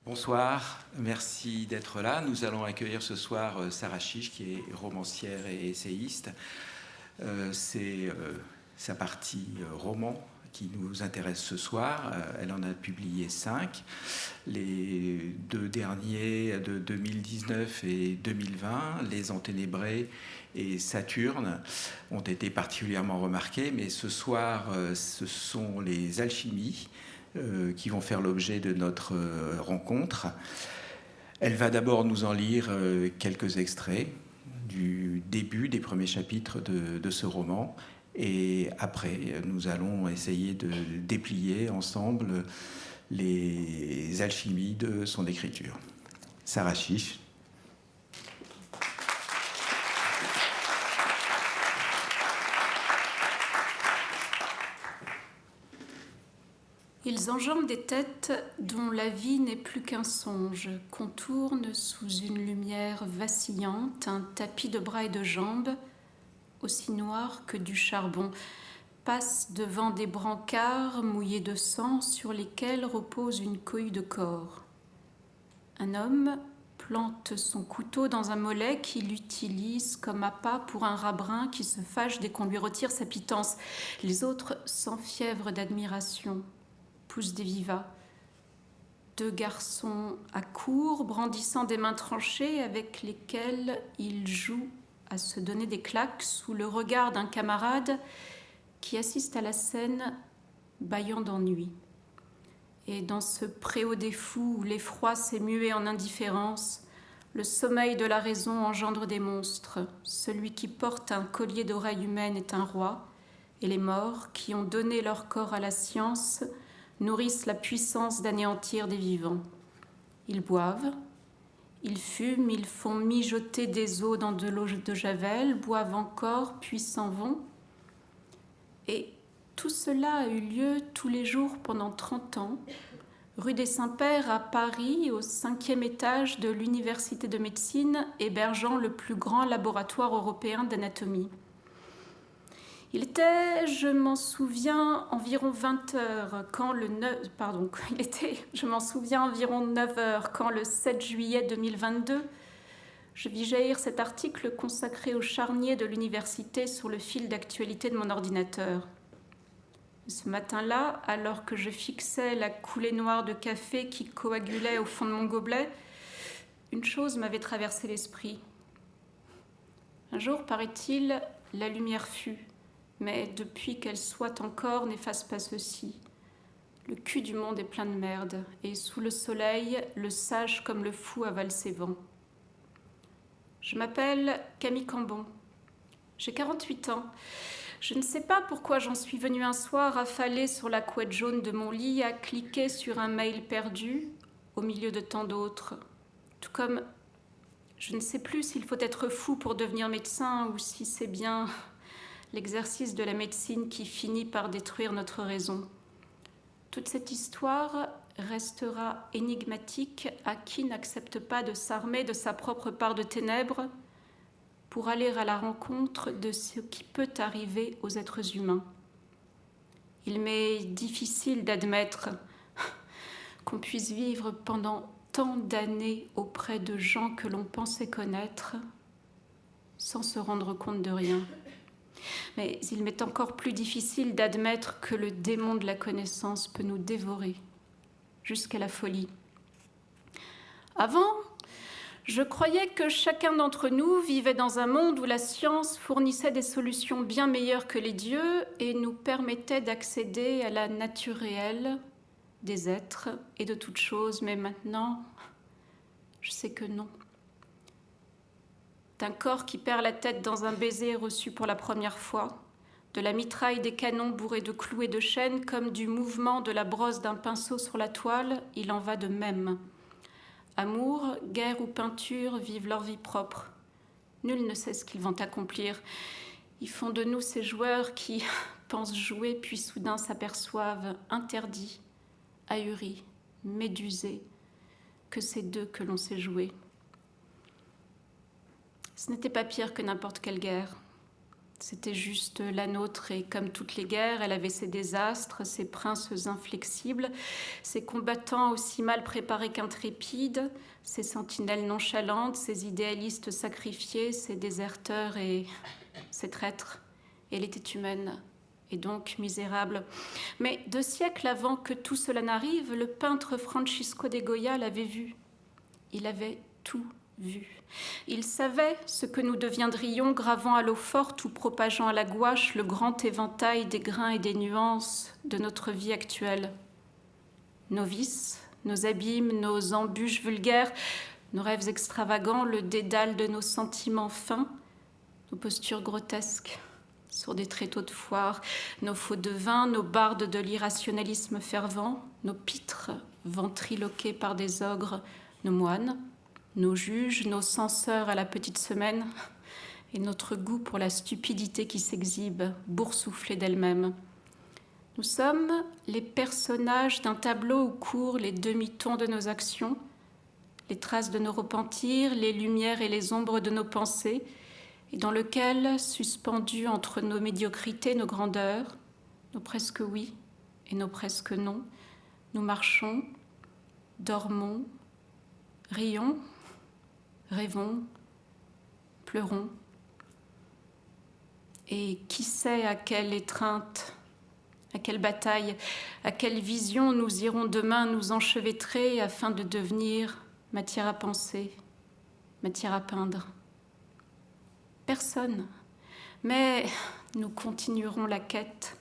Bonsoir, merci d'être là. Nous allons accueillir ce soir Sarah Chiche, qui est romancière et essayiste. C'est sa partie roman qui nous intéresse ce soir. Elle en a publié 5. Les 2 derniers de 2019 et 2020, Les Enténébrés et Saturne, ont été particulièrement remarqués. Mais ce soir, ce sont les Alchimies qui vont faire l'objet de notre rencontre. Elle va d'abord nous en lire quelques extraits du début des premiers chapitres de ce roman. Et après, nous allons essayer de déplier ensemble les alchimies de son écriture. Sarah Chiche. Ils enjambent des têtes dont la vie n'est plus qu'un songe, contournent sous une lumière vacillante un tapis de bras et de jambes, aussi noir que du charbon, passent devant des brancards mouillés de sang sur lesquels repose une cohue de corps. Un homme plante son couteau dans un mollet qu'il utilise comme appât pour un rat brun qui se fâche dès qu'on lui retire sa pitance. Les autres s'enfièvrent d'admiration. Poussent des vivats. 2 garçons à court, brandissant des mains tranchées avec lesquelles ils jouent à se donner des claques sous le regard d'un camarade qui assiste à la scène, bâillant d'ennui. Et dans ce préau des fous où l'effroi s'est mué en indifférence, le sommeil de la raison engendre des monstres. Celui qui porte un collier d'oreilles humaines est un roi, et les morts qui ont donné leur corps à la science nourrissent la puissance d'anéantir des vivants. Ils boivent, ils fument, ils font mijoter des eaux dans de l'eau de javel, boivent encore, puis s'en vont. Et tout cela a eu lieu tous les jours pendant 30 ans, rue des Saints-Pères à Paris, au 5e étage de l'Université de médecine, hébergeant le plus grand laboratoire européen d'anatomie. Il était, je m'en souviens, environ 20 heures quand je m'en souviens, environ 9 heures quand le 7 juillet 2022, je vis jaillir cet article consacré au charnier de l'université sur le fil d'actualité de mon ordinateur. Ce matin-là, alors que je fixais la coulée noire de café qui coagulait au fond de mon gobelet, une chose m'avait traversé l'esprit. Un jour, paraît-il, la lumière fut. Mais depuis qu'elle soit encore, n'efface pas ceci. Le cul du monde est plein de merde, et sous le soleil, le sage comme le fou avale ses vents. Je m'appelle Camille Cambon. J'ai 48 ans. Je ne sais pas pourquoi j'en suis venue un soir affalée sur la couette jaune de mon lit à cliquer sur un mail perdu au milieu de tant d'autres. Tout comme je ne sais plus s'il faut être fou pour devenir médecin ou si c'est bien l'exercice de la médecine qui finit par détruire notre raison. Toute cette histoire restera énigmatique à qui n'accepte pas de s'armer de sa propre part de ténèbres pour aller à la rencontre de ce qui peut arriver aux êtres humains. Il m'est difficile d'admettre qu'on puisse vivre pendant tant d'années auprès de gens que l'on pensait connaître sans se rendre compte de rien. Mais il m'est encore plus difficile d'admettre que le démon de la connaissance peut nous dévorer jusqu'à la folie. Avant, je croyais que chacun d'entre nous vivait dans un monde où la science fournissait des solutions bien meilleures que les dieux et nous permettait d'accéder à la nature réelle des êtres et de toutes choses. Mais maintenant, je sais que non. D'un corps qui perd la tête dans un baiser reçu pour la première fois, de la mitraille des canons bourrés de clous et de chaînes, comme du mouvement de la brosse d'un pinceau sur la toile, il en va de même. Amour, guerre ou peinture vivent leur vie propre. Nul ne sait ce qu'ils vont accomplir. Ils font de nous ces joueurs qui pensent jouer, puis soudain s'aperçoivent interdits, ahuris, médusés, que c'est d'eux que l'on sait jouer. Ce n'était pas pire que n'importe quelle guerre. C'était juste la nôtre et comme toutes les guerres, elle avait ses désastres, ses princes inflexibles, ses combattants aussi mal préparés qu'intrépides, ses sentinelles nonchalantes, ses idéalistes sacrifiés, ses déserteurs et ses traîtres. Elle était humaine et donc misérable. Mais 2 siècles avant que tout cela n'arrive, le peintre Francisco de Goya l'avait vu. Il avait tout vu. Il savait ce que nous deviendrions gravant à l'eau forte ou propageant à la gouache le grand éventail des grains et des nuances de notre vie actuelle. Nos vices, nos abîmes, nos embûches vulgaires, nos rêves extravagants, le dédale de nos sentiments fins, nos postures grotesques sur des tréteaux de foire, nos faux de vin, nos bardes de l'irrationalisme fervent, nos pitres ventriloqués par des ogres, nos moines, nos juges, nos censeurs à la petite semaine, et notre goût pour la stupidité qui s'exhibe, boursouflée d'elle-même. Nous sommes les personnages d'un tableau où courent les demi-tons de nos actions, les traces de nos repentirs, les lumières et les ombres de nos pensées, et dans lequel, suspendus entre nos médiocrités, nos grandeurs, nos presque oui et nos presque non, nous marchons, dormons, rions, rêvons, pleurons. Et qui sait à quelle étreinte, à quelle bataille, à quelle vision nous irons demain nous enchevêtrer afin de devenir matière à penser, matière à peindre. Personne. Mais nous continuerons la quête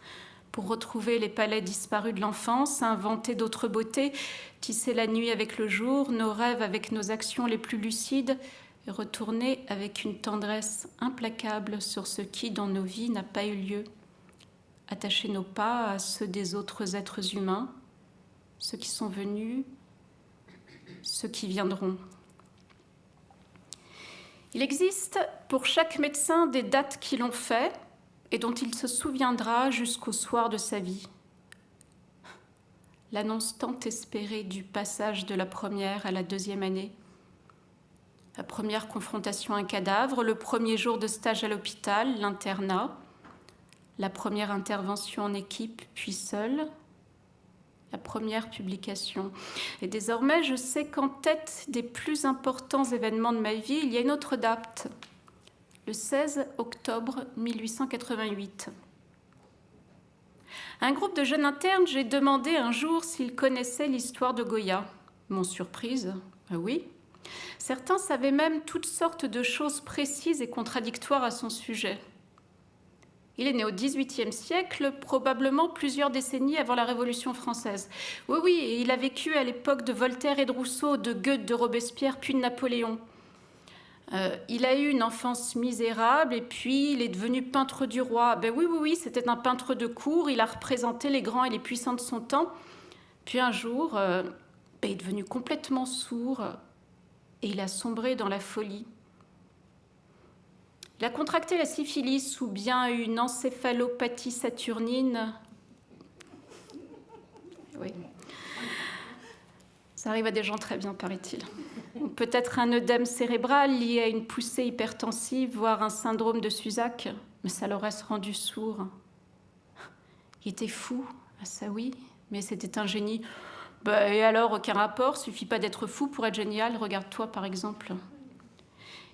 pour retrouver les palais disparus de l'enfance, inventer d'autres beautés, tisser la nuit avec le jour, nos rêves avec nos actions les plus lucides, et retourner avec une tendresse implacable sur ce qui, dans nos vies, n'a pas eu lieu. Attacher nos pas à ceux des autres êtres humains, ceux qui sont venus, ceux qui viendront. Il existe pour chaque médecin des dates qui l'ont fait et dont il se souviendra jusqu'au soir de sa vie. L'annonce tant espérée du passage de la première à la 2e année, la première confrontation à un cadavre, le premier jour de stage à l'hôpital, l'internat, la première intervention en équipe, puis seule, la première publication. Et désormais, je sais qu'en tête des plus importants événements de ma vie, il y a une autre date, le 16 octobre 1888. À un groupe de jeunes internes, j'ai demandé un jour s'ils connaissaient l'histoire de Goya. Mon surprise, oui. Certains savaient même toutes sortes de choses précises et contradictoires à son sujet. Il est né au XVIIIe siècle, probablement plusieurs décennies avant la Révolution française. Oui, et il a vécu à l'époque de Voltaire et de Rousseau, de Goethe, de Robespierre, puis de Napoléon. Il a eu une enfance misérable et puis il est devenu peintre du roi. Oui, c'était un peintre de cour, il a représenté les grands et les puissants de son temps. Puis un jour, il est devenu complètement sourd et il a sombré dans la folie. Il a contracté la syphilis ou bien une encéphalopathie saturnine. Oui. Ça arrive à des gens très bien, paraît-il. Peut-être un œdème cérébral lié à une poussée hypertensive, voire un syndrome de Suzac, mais ça l'aurait rendu sourd. Il était fou, ah ça oui, mais c'était un génie. Et alors, aucun rapport, suffit pas d'être fou pour être génial, regarde-toi par exemple.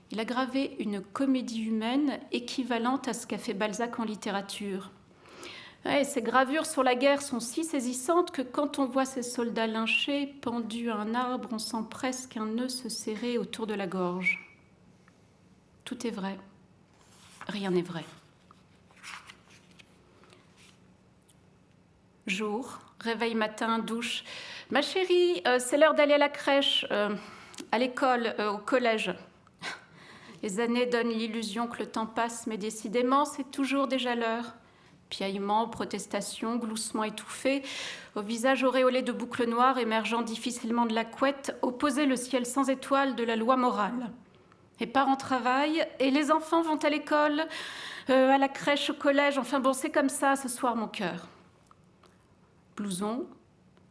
Il a gravé une comédie humaine équivalente à ce qu'a fait Balzac en littérature. Ouais, ces gravures sur la guerre sont si saisissantes que quand on voit ces soldats lynchés pendus à un arbre, on sent presque un nœud se serrer autour de la gorge. Tout est vrai. Rien n'est vrai. Jour, réveil matin, douche. Ma chérie, c'est l'heure d'aller à la crèche, à l'école, au collège. Les années donnent l'illusion que le temps passe, mais décidément, c'est toujours déjà l'heure. Piaillements, protestations, gloussements étouffés, au visage auréolé de boucles noires émergeant difficilement de la couette, opposé le ciel sans étoiles de la loi morale. Les parents travaillent et les enfants vont à l'école, à la crèche, au collège. Enfin bon, c'est comme ça ce soir, mon cœur. Blouson,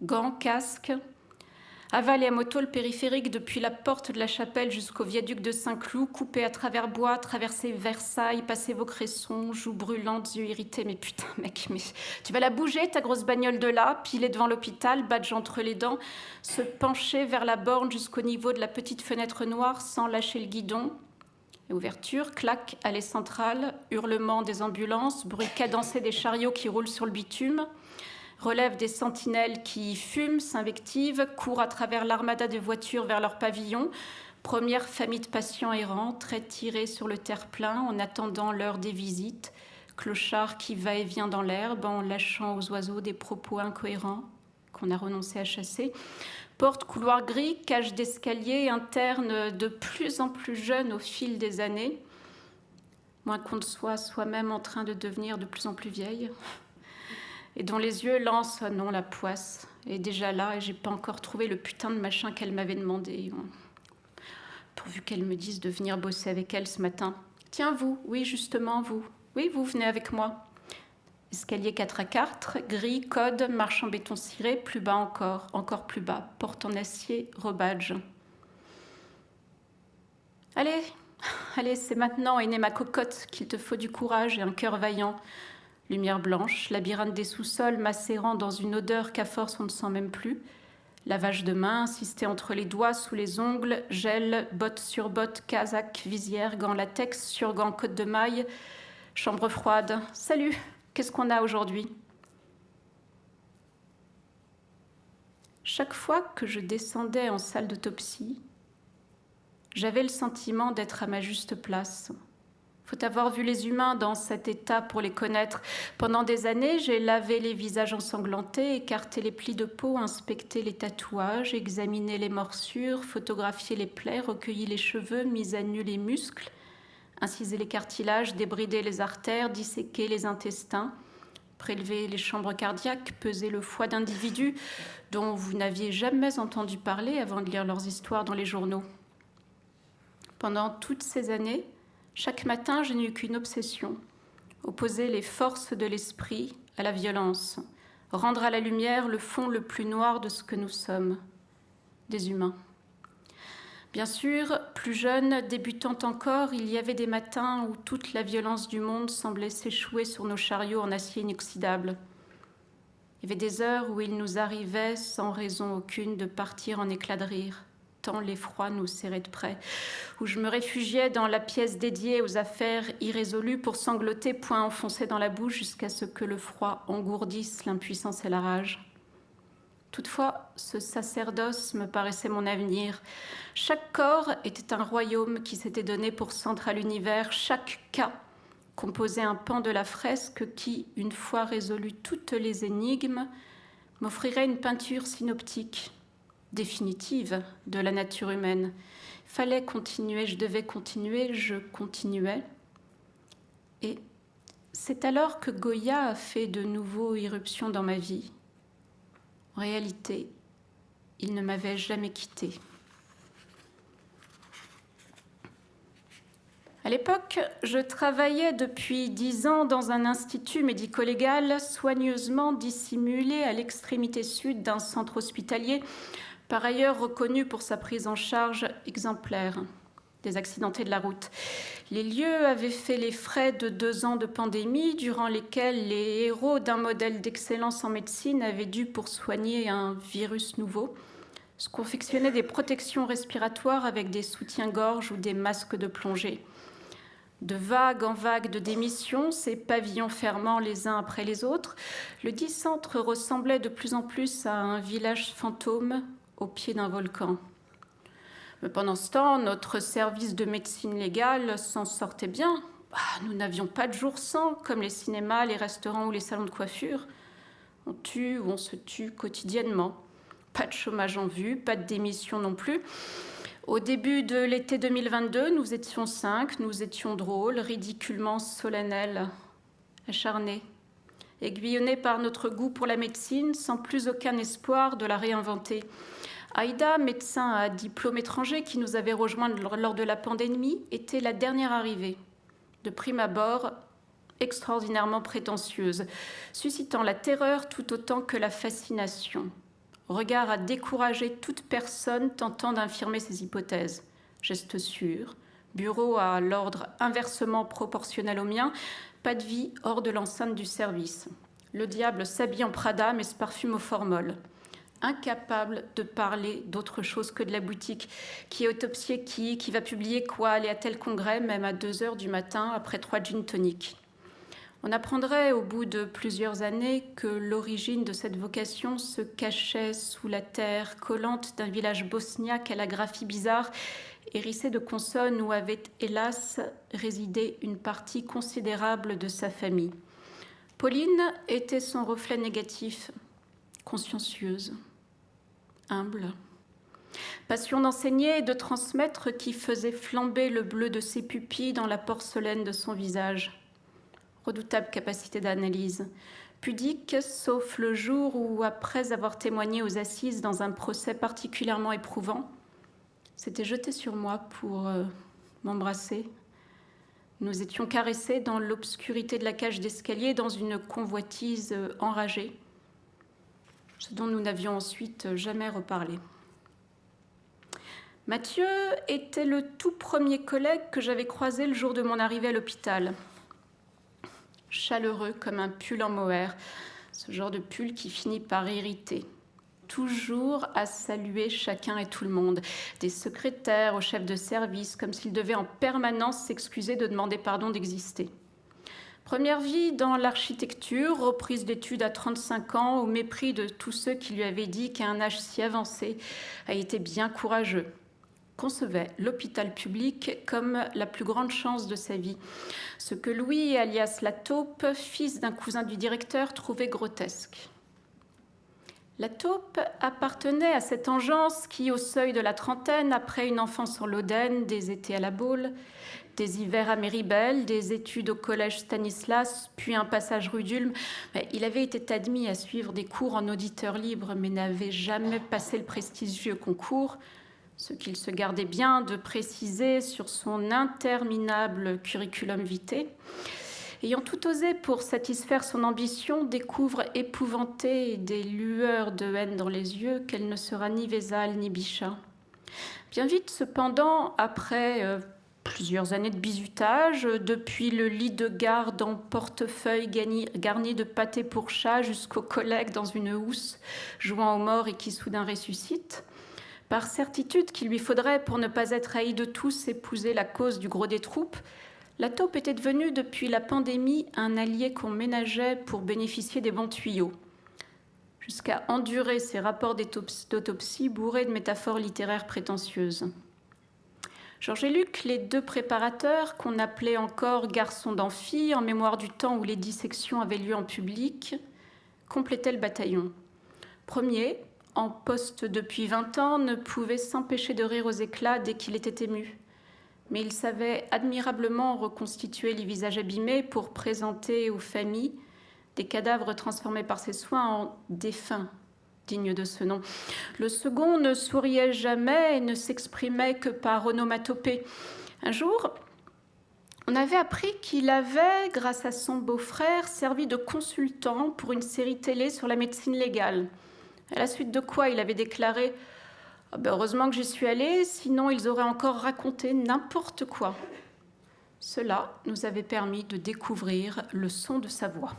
gants, casque. Aval et à moto le périphérique depuis la porte de la chapelle jusqu'au viaduc de Saint-Cloud, coupé à travers bois, traverser Versailles, passer Vaucresson, joues brûlantes, yeux irrités. Mais putain, mec, mais tu vas la bouger, ta grosse bagnole de là, piler devant l'hôpital, badge entre les dents, se pencher vers la borne jusqu'au niveau de la petite fenêtre noire sans lâcher le guidon. Et ouverture, claque, allée centrale, hurlement des ambulances, bruit cadencé des chariots qui roulent sur le bitume. Relève des sentinelles qui fument, s'invectivent, courent à travers l'armada de voitures vers leur pavillon. Première famille de patients errants, traits tirés sur le terre-plein en attendant l'heure des visites. Clochard qui va et vient dans l'herbe en lâchant aux oiseaux des propos incohérents qu'on a renoncé à chasser. Porte, couloir gris, cage d'escalier, interne de plus en plus jeune au fil des années. Moins qu'on ne soit soi-même en train de devenir de plus en plus vieille. Et dont les yeux lancent, non, la poisse est déjà là et j'ai pas encore trouvé le putain de machin qu'elle m'avait demandé. Pourvu qu'elle me dise de venir bosser avec elle ce matin. Tiens, vous, oui, justement, vous. Oui, vous venez avec moi. Escalier 4 à 4, gris, code, marche en béton ciré, plus bas encore plus bas, porte en acier, rebadge. Allez, c'est maintenant, aînée ma cocotte, qu'il te faut du courage et un cœur vaillant. Lumière blanche, labyrinthe des sous-sols macérant dans une odeur qu'à force on ne sent même plus. Lavage de main, insisté entre les doigts, sous les ongles, gel, bottes sur bottes, casaque, visière, gants latex, sur gants, côte de maille. Chambre froide. Salut, qu'est-ce qu'on a aujourd'hui ? Chaque fois que je descendais en salle d'autopsie, j'avais le sentiment d'être à ma juste place. Faut avoir vu les humains dans cet état pour les connaître. Pendant des années, j'ai lavé les visages ensanglantés, écarté les plis de peau, inspecté les tatouages, examiné les morsures, photographié les plaies, recueilli les cheveux, mis à nu les muscles, incisé les cartilages, débridé les artères, disséqué les intestins, prélevé les chambres cardiaques, pesé le foie d'individus dont vous n'aviez jamais entendu parler avant de lire leurs histoires dans les journaux. Pendant toutes ces années, chaque matin, je n'ai eu qu'une obsession, opposer les forces de l'esprit à la violence, rendre à la lumière le fond le plus noir de ce que nous sommes, des humains. Bien sûr, plus jeune, débutante encore, il y avait des matins où toute la violence du monde semblait s'échouer sur nos chariots en acier inoxydable. Il y avait des heures où il nous arrivait, sans raison aucune, de partir en éclats de rire, tant l'effroi nous serrait de près, où je me réfugiais dans la pièce dédiée aux affaires irrésolues pour sangloter, poing enfoncé dans la bouche, jusqu'à ce que le froid engourdisse l'impuissance et la rage. Toutefois, ce sacerdoce me paraissait mon avenir. Chaque corps était un royaume qui s'était donné pour centre à l'univers. Chaque cas composait un pan de la fresque qui, une fois résolu toutes les énigmes, m'offrirait une peinture synoptique, définitive de la nature humaine. Il fallait continuer, je devais continuer, je continuais. Et c'est alors que Goya a fait de nouveau irruption dans ma vie. En réalité, il ne m'avait jamais quittée. À l'époque, je travaillais depuis 10 ans dans un institut médico-légal soigneusement dissimulé à l'extrémité sud d'un centre hospitalier, par ailleurs reconnu pour sa prise en charge exemplaire des accidentés de la route. Les lieux avaient fait les frais de 2 ans de pandémie, durant lesquels les héros d'un modèle d'excellence en médecine avaient dû, pour soigner un virus nouveau, se confectionner des protections respiratoires avec des soutiens-gorge ou des masques de plongée. De vague en vague de démissions, ces pavillons fermant les uns après les autres, le dit centre ressemblait de plus en plus à un village fantôme au pied d'un volcan. Mais pendant ce temps, notre service de médecine légale s'en sortait bien. Nous n'avions pas de jour sans, comme les cinémas, les restaurants ou les salons de coiffure. On tue ou on se tue quotidiennement. Pas de chômage en vue, pas de démission non plus. Au début de l'été 2022, nous étions 5, nous étions drôles, ridiculement solennels, acharnés, aiguillonnés par notre goût pour la médecine, sans plus aucun espoir de la réinventer. Aïda, médecin à diplôme étranger qui nous avait rejoints lors de la pandémie, était la dernière arrivée. De prime abord, extraordinairement prétentieuse, suscitant la terreur tout autant que la fascination. regard à décourager toute personne tentant d'infirmer ses hypothèses. Geste sûr, bureau à l'ordre inversement proportionnel au mien, pas de vie hors de l'enceinte du service. Le diable s'habille en Prada mais se parfume au formol. Incapable de parler d'autre chose que de la boutique. Qui est autopsié qui va publier quoi, aller à tel congrès, même à 2h du matin, après 3 gin toniques. On apprendrait au bout de plusieurs années que l'origine de cette vocation se cachait sous la terre collante d'un village bosniaque à la graphie bizarre, hérissé de consonnes où avait, hélas, résidé une partie considérable de sa famille. Pauline était son reflet négatif, consciencieuse, humble. Passion d'enseigner et de transmettre qui faisait flamber le bleu de ses pupilles dans la porcelaine de son visage. Redoutable capacité d'analyse. Pudique, sauf le jour où, après avoir témoigné aux assises dans un procès particulièrement éprouvant, s'était jeté sur moi pour m'embrasser. Nous étions caressés dans l'obscurité de la cage d'escalier dans une convoitise enragée, ce dont nous n'avions ensuite jamais reparlé. Mathieu était le tout premier collègue que j'avais croisé le jour de mon arrivée à l'hôpital. Chaleureux comme un pull en mohair, ce genre de pull qui finit par irriter. Toujours à saluer chacun et tout le monde, des secrétaires aux chefs de service, comme s'ils devaient en permanence s'excuser de demander pardon d'exister. Première vie dans l'architecture, reprise d'études à 35 ans, au mépris de tous ceux qui lui avaient dit qu'à un âge si avancé a été bien courageux. Concevait l'hôpital public comme la plus grande chance de sa vie. Ce que Louis, alias La Taupe, fils d'un cousin du directeur, trouvait grotesque. La Taupe appartenait à cette engeance qui, au seuil de la trentaine, après une enfance en Lodène, des étés à la Baule, des hivers à Méribel, des études au collège Stanislas, puis un passage rue d'Ulm, il avait été admis à suivre des cours en auditeur libre, mais n'avait jamais passé le prestigieux concours, ce qu'il se gardait bien de préciser sur son interminable curriculum vitae. Ayant tout osé pour satisfaire son ambition, découvre épouvantée des lueurs de haine dans les yeux qu'elle ne sera ni Vézal ni Bichat. Bien vite, cependant, après plusieurs années de bizutage, depuis le lit de garde en portefeuille garni de pâté pour chat jusqu'au collègue dans une housse jouant aux morts et qui soudain ressuscite, par certitude qu'il lui faudrait, pour ne pas être haï de tous, épouser la cause du gros des troupes, La Taupe était devenue, depuis la pandémie, un allié qu'on ménageait pour bénéficier des bons tuyaux, jusqu'à endurer ses rapports d'autopsie bourrés de métaphores littéraires prétentieuses. Georges et Luc, les deux préparateurs, qu'on appelait encore garçons d'amphi, en mémoire du temps où les dissections avaient lieu en public, complétaient le bataillon. Premier, en poste depuis 20 ans, ne pouvait s'empêcher de rire aux éclats dès qu'il était ému. Mais il savait admirablement reconstituer les visages abîmés pour présenter aux familles des cadavres transformés par ses soins en défunts, dignes de ce nom. Le second ne souriait jamais et ne s'exprimait que par onomatopée. Un jour, on avait appris qu'il avait, grâce à son beau-frère, servi de consultant pour une série télé sur la médecine légale. À la suite de quoi il avait déclaré « Heureusement que j'y suis allée, sinon ils auraient encore raconté n'importe quoi. » Cela nous avait permis de découvrir le son de sa voix.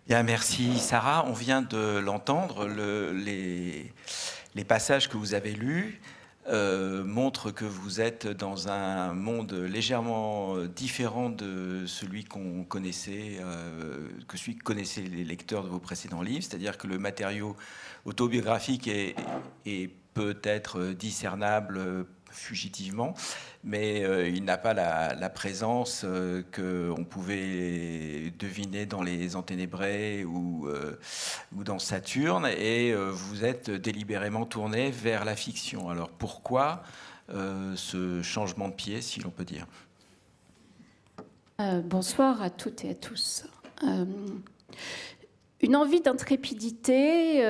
Bien, merci Sarah. On vient de l'entendre. Les passages que vous avez lus montrent que vous êtes dans un monde légèrement différent de celui qu'on connaissait, que celui que connaissaient les lecteurs de vos précédents livres. C'est-à-dire que le matériau autobiographique est peut-être discernable fugitivement, mais il n'a pas la présence qu'on pouvait deviner dans Les Enténébrés ou dans Saturne, et vous êtes délibérément tourné vers la fiction. Alors pourquoi ce changement de pied, si l'on peut dire? Bonsoir à toutes et à tous. Une envie d'intrépidité,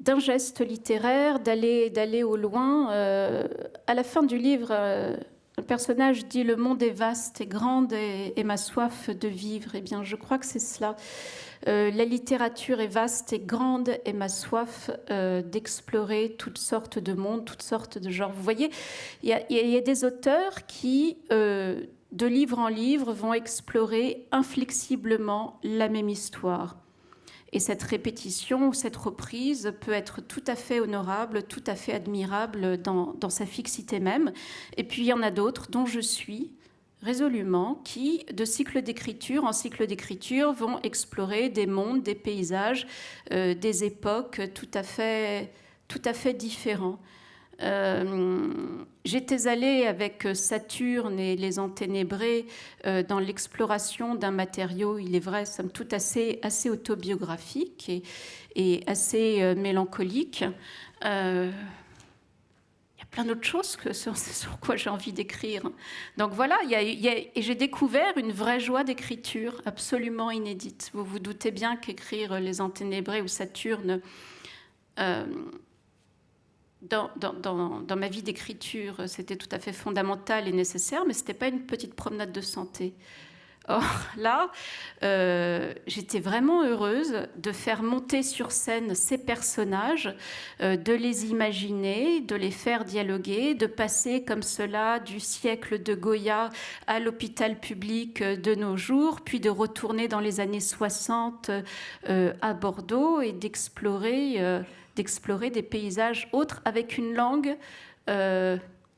d'un geste littéraire, d'aller au loin. À la fin du livre, un personnage dit « Le monde est vaste et grande et ma soif de vivre ». Eh bien, je crois que c'est cela. La littérature est vaste et grande et ma soif d'explorer toutes sortes de mondes, toutes sortes de genres. Vous voyez, il y a des auteurs qui, de livre en livre, vont explorer inflexiblement la même histoire. Et cette répétition ou cette reprise peut être tout à fait honorable, tout à fait admirable dans sa fixité même. Et puis il y en a d'autres dont je suis résolument qui, de cycle d'écriture en cycle d'écriture, vont explorer des mondes, des paysages, des époques tout à fait différents. J'étais allée avec Saturne et les Enténébrés dans l'exploration d'un matériau, il est vrai, somme toute assez autobiographique et assez mélancolique. Il y a plein d'autres choses sur quoi j'ai envie d'écrire. Donc voilà, et j'ai découvert une vraie joie d'écriture absolument inédite. Vous vous doutez bien qu'écrire les Enténébrés ou Saturne... Dans ma vie d'écriture, c'était tout à fait fondamental et nécessaire, mais ce n'était pas une petite promenade de santé. Or, là, j'étais vraiment heureuse de faire monter sur scène ces personnages, de les imaginer, de les faire dialoguer, de passer comme cela du siècle de Goya à l'hôpital public de nos jours, puis de retourner dans les années 60 à Bordeaux et d'explorer des paysages autres avec une langue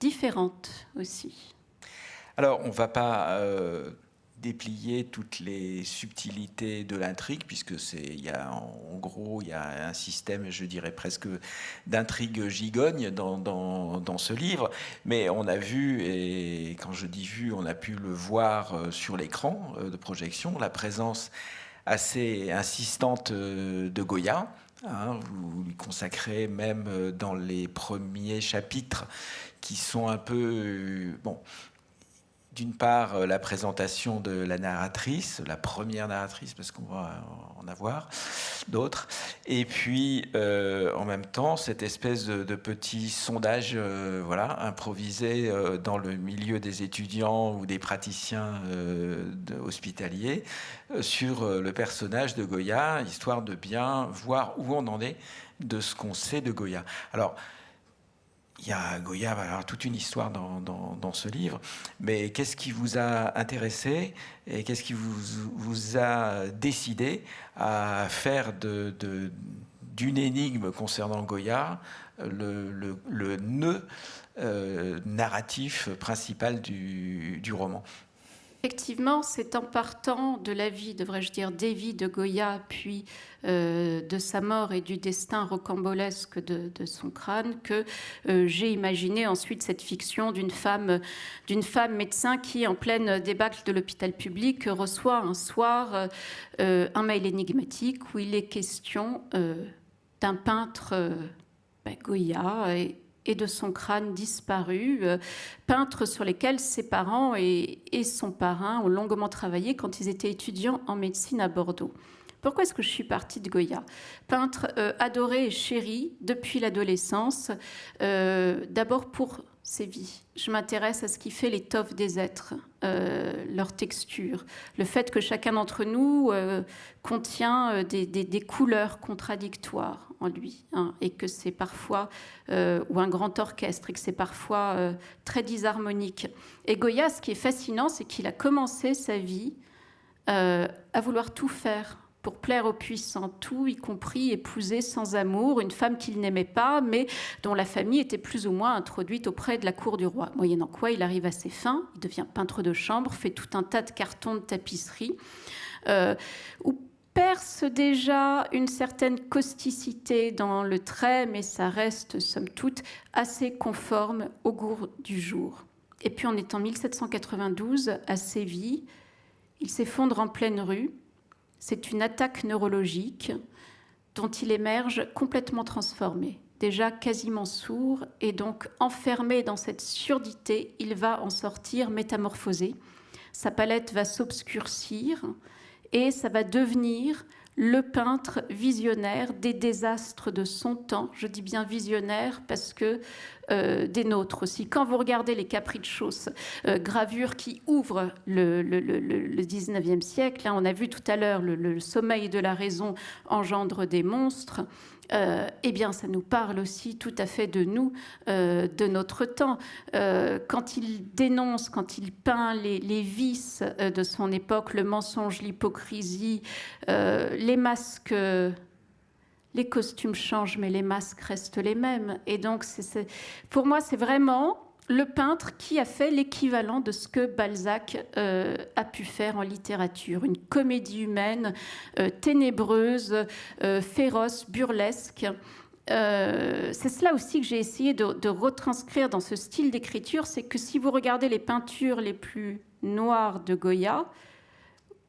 différente aussi. Alors, on ne va pas déplier toutes les subtilités de l'intrigue, puisque en gros, il y a un système, je dirais presque, d'intrigue gigogne dans ce livre. Mais on a vu, et quand je dis vu, on a pu le voir sur l'écran de projection, la présence assez insistante de Goya. Vous lui consacrez même dans les premiers chapitres qui sont un peu... d'une part, la présentation de la narratrice, la première narratrice, parce qu'on va en avoir d'autres, et puis en même temps, cette espèce de petit sondage improvisé dans le milieu des étudiants ou des praticiens hospitaliers sur le personnage de Goya, histoire de bien voir où on en est de ce qu'on sait de Goya. Alors, Goya va avoir toute une histoire dans ce livre, mais qu'est-ce qui vous a intéressé et qu'est-ce qui vous a décidé à faire d'une énigme concernant Goya le nœud narratif principal du roman? Effectivement, c'est en partant de la vie, devrais-je dire, des vies de Goya, puis de sa mort et du destin rocambolesque de son crâne, que j'ai imaginé ensuite cette fiction d'une femme médecin qui, en pleine débâcle de l'hôpital public, reçoit un soir un mail énigmatique où il est question d'un peintre Goya et de son crâne disparu, peintre sur lesquels ses parents et son parrain ont longuement travaillé quand ils étaient étudiants en médecine à Bordeaux. Pourquoi est-ce que je suis partie de Goya? Peintre adoré et chéri depuis l'adolescence, d'abord pour ses vies. Je m'intéresse à ce qui fait l'étoffe des êtres, leur texture, le fait que chacun d'entre nous contient des couleurs contradictoires en lui, et que c'est parfois, ou un grand orchestre, et que c'est parfois très disharmonique. Et Goya, ce qui est fascinant, c'est qu'il a commencé sa vie à vouloir tout faire pour plaire aux puissants, tout, y compris épouser sans amour une femme qu'il n'aimait pas, mais dont la famille était plus ou moins introduite auprès de la cour du roi. Moyennant quoi, il arrive à ses fins, il devient peintre de chambre, fait tout un tas de cartons de tapisserie, où perce déjà une certaine causticité dans le trait, mais ça reste, somme toute, assez conforme au goût du jour. Et puis on est en 1792, à Séville, il s'effondre en pleine rue. C'est une attaque neurologique dont il émerge complètement transformé, déjà quasiment sourd, et donc enfermé dans cette surdité, il va en sortir métamorphosé. Sa palette va s'obscurcir et ça va devenir le peintre visionnaire des désastres de son temps. Je dis bien visionnaire parce que des nôtres aussi. Quand vous regardez les capriccios, gravures qui ouvrent le 19e siècle, hein, on a vu tout à l'heure le sommeil de la raison engendre des monstres. Eh bien, ça nous parle aussi tout à fait de nous, de notre temps. Quand il dénonce, quand il peint les vices de son époque, le mensonge, l'hypocrisie, les masques, les costumes changent, mais les masques restent les mêmes. Et donc, pour moi, c'est vraiment le peintre qui a fait l'équivalent de ce que Balzac a pu faire en littérature. Une comédie humaine ténébreuse, féroce, burlesque. C'est cela aussi que j'ai essayé de retranscrire dans ce style d'écriture, c'est que si vous regardez les peintures les plus noires de Goya,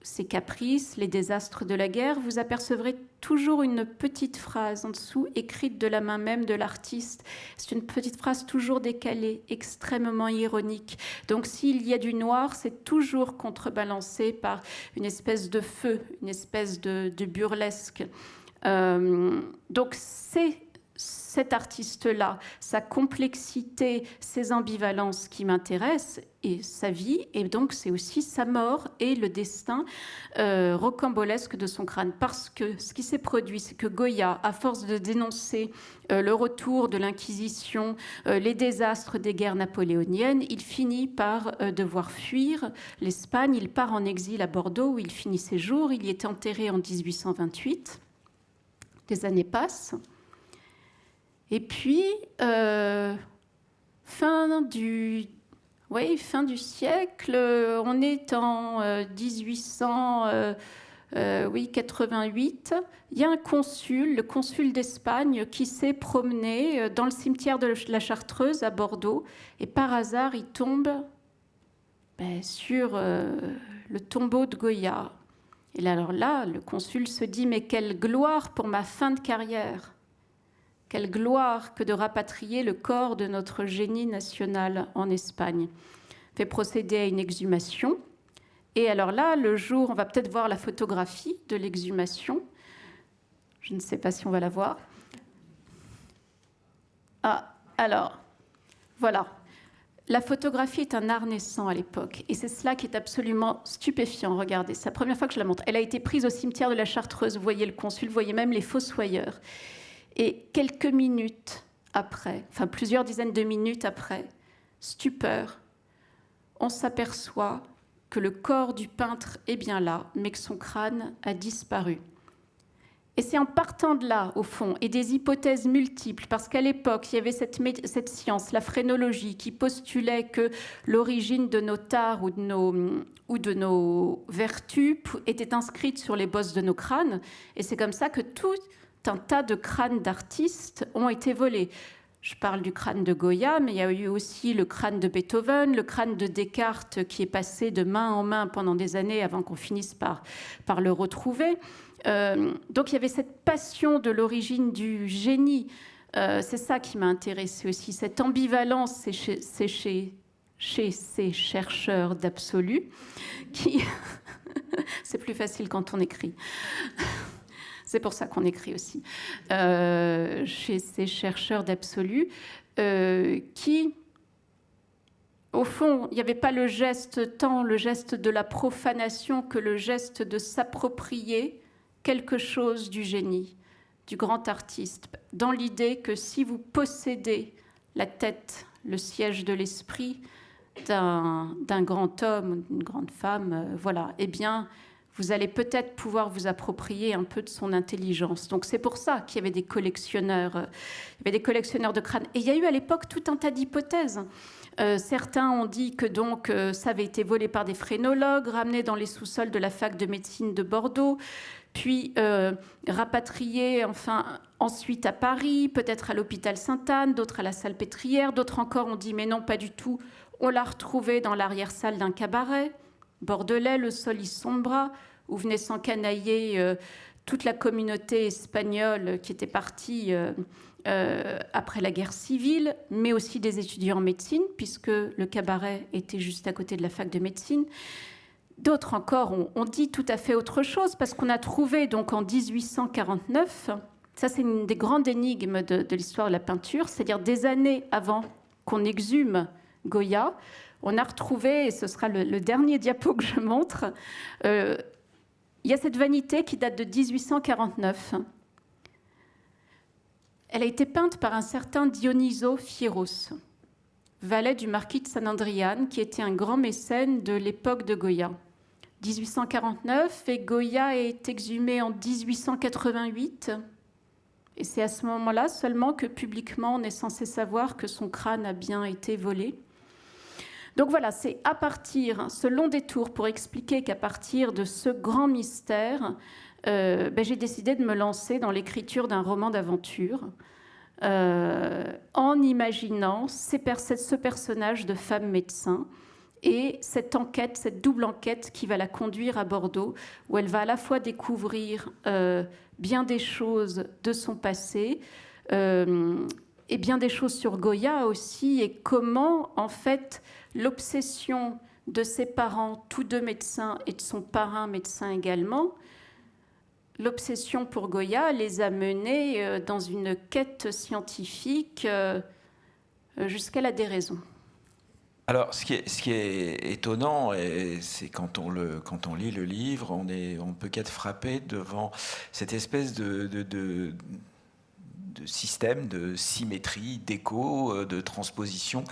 ses caprices, les désastres de la guerre, vous apercevrez toujours une petite phrase en dessous, écrite de la main même de l'artiste. C'est une petite phrase toujours décalée, extrêmement ironique. Donc s'il y a du noir, c'est toujours contrebalancé par une espèce de feu, une espèce de burlesque. Donc c'est cet artiste-là, sa complexité, ses ambivalences qui m'intéressent, et sa vie, et donc c'est aussi sa mort et le destin rocambolesque de son crâne. Parce que ce qui s'est produit, c'est que Goya, à force de dénoncer le retour de l'Inquisition, les désastres des guerres napoléoniennes, il finit par devoir fuir l'Espagne. Il part en exil à Bordeaux, où il finit ses jours. Il y est enterré en 1828. Des années passent. Et puis, fin du siècle, on est en 1888. Il y a un consul, le consul d'Espagne, qui s'est promené dans le cimetière de la Chartreuse à Bordeaux. Et par hasard, il tombe sur le tombeau de Goya. Et alors là, le consul se dit « Mais quelle gloire pour ma fin de carrière !» Quelle gloire que de rapatrier le corps de notre génie national en Espagne. Fait procéder à une exhumation. Et alors là, le jour, on va peut-être voir la photographie de l'exhumation. Je ne sais pas si on va la voir. Ah, alors, voilà. La photographie est un art naissant à l'époque. Et c'est cela qui est absolument stupéfiant. Regardez, c'est la première fois que je la montre. Elle a été prise au cimetière de la Chartreuse. Vous voyez le consul, vous voyez même les fossoyeurs. Et quelques minutes après, enfin plusieurs dizaines de minutes après, stupeur, on s'aperçoit que le corps du peintre est bien là, mais que son crâne a disparu. Et c'est en partant de là, au fond, et des hypothèses multiples, parce qu'à l'époque, il y avait cette science, la phrénologie, qui postulait que l'origine de nos tares ou de nos vertus était inscrite sur les bosses de nos crânes. Et c'est comme ça que tout un tas de crânes d'artistes ont été volés. Je parle du crâne de Goya, mais il y a eu aussi le crâne de Beethoven, le crâne de Descartes qui est passé de main en main pendant des années avant qu'on finisse par le retrouver. Donc il y avait cette passion de l'origine du génie. C'est ça qui m'a intéressée aussi. Cette ambivalence, c'est chez ces chercheurs d'absolu qui... C'est plus facile quand on écrit. C'est pour ça qu'on écrit aussi. Chez ces chercheurs d'absolu qui, au fond, il n'y avait pas tant le geste de la profanation que le geste de s'approprier quelque chose du génie, du grand artiste, dans l'idée que si vous possédez la tête, le siège de l'esprit d'un grand homme, d'une grande femme, voilà, eh bien... vous allez peut-être pouvoir vous approprier un peu de son intelligence. Donc c'est pour ça qu'il y avait des collectionneurs, de crânes. Et il y a eu à l'époque tout un tas d'hypothèses. Certains ont dit que donc ça avait été volé par des phrénologues, ramené dans les sous-sols de la fac de médecine de Bordeaux, puis rapatrié ensuite à Paris, peut-être à l'hôpital Sainte-Anne, d'autres à la Salpêtrière, d'autres encore ont dit mais non, pas du tout. On l'a retrouvé dans l'arrière-salle d'un cabaret bordelais, le sol y sombra, où venait s'encanailler toute la communauté espagnole qui était partie après la guerre civile, mais aussi des étudiants en médecine, puisque le cabaret était juste à côté de la fac de médecine. D'autres encore ont dit tout à fait autre chose, parce qu'on a trouvé donc en 1849, ça c'est une des grandes énigmes de l'histoire de la peinture, c'est-à-dire des années avant qu'on exhume Goya, on a retrouvé, et ce sera le dernier diapo que je montre, il y a cette vanité qui date de 1849. Elle a été peinte par un certain Dioniso Fieros, valet du marquis de San Andrian, qui était un grand mécène de l'époque de Goya. 1849, et Goya est exhumé en 1888. Et c'est à ce moment-là seulement que publiquement on est censé savoir que son crâne a bien été volé. Donc voilà, c'est à partir, ce long détour pour expliquer qu'à partir de ce grand mystère, j'ai décidé de me lancer dans l'écriture d'un roman d'aventure. En imaginant ce personnage de femme médecin et cette enquête, cette double enquête qui va la conduire à Bordeaux, où elle va à la fois découvrir bien des choses de son passé et bien des choses sur Goya aussi, et comment en fait l'obsession de ses parents, tous deux médecins, et de son parrain médecin également, l'obsession pour Goya les a menés dans une quête scientifique jusqu'à la déraison. Alors, ce qui est étonnant, c'est quand on lit le livre, on peut qu'être frappé devant cette espèce de système, de symétrie, d'écho, de transposition,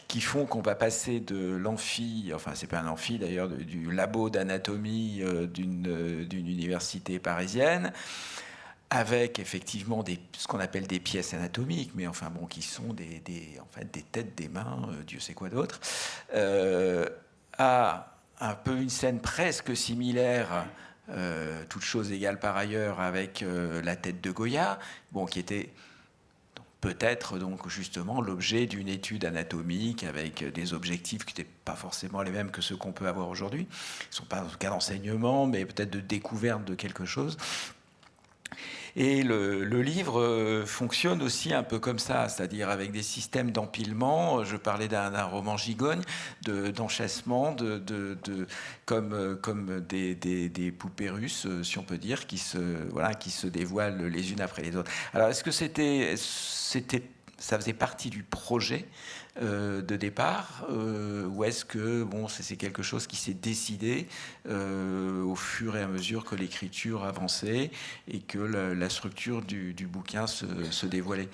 qui font qu'on va passer de l'amphi, enfin c'est pas un amphi d'ailleurs, du labo d'anatomie d'une université parisienne, avec effectivement ce qu'on appelle des pièces anatomiques, mais enfin bon, qui sont en fait, des têtes, des mains, Dieu sait quoi d'autre, à un peu une scène presque similaire, toute chose égale par ailleurs, avec la tête de Goya, bon, qui était peut-être donc justement l'objet d'une étude anatomique avec des objectifs qui n'étaient pas forcément les mêmes que ceux qu'on peut avoir aujourd'hui. Ils ne sont pas en tout cas d'enseignement, mais peut-être de découverte de quelque chose. Et le livre fonctionne aussi un peu comme ça, c'est-à-dire avec des systèmes d'empilement. Je parlais d'un roman gigogne, d'enchâssement, comme des poupées russes, si on peut dire, qui se dévoilent les unes après les autres. Alors, est-ce que ça faisait partie du projet de départ, ou est-ce que c'est quelque chose qui s'est décidé au fur et à mesure que l'écriture avançait et que la structure du bouquin se dévoilait?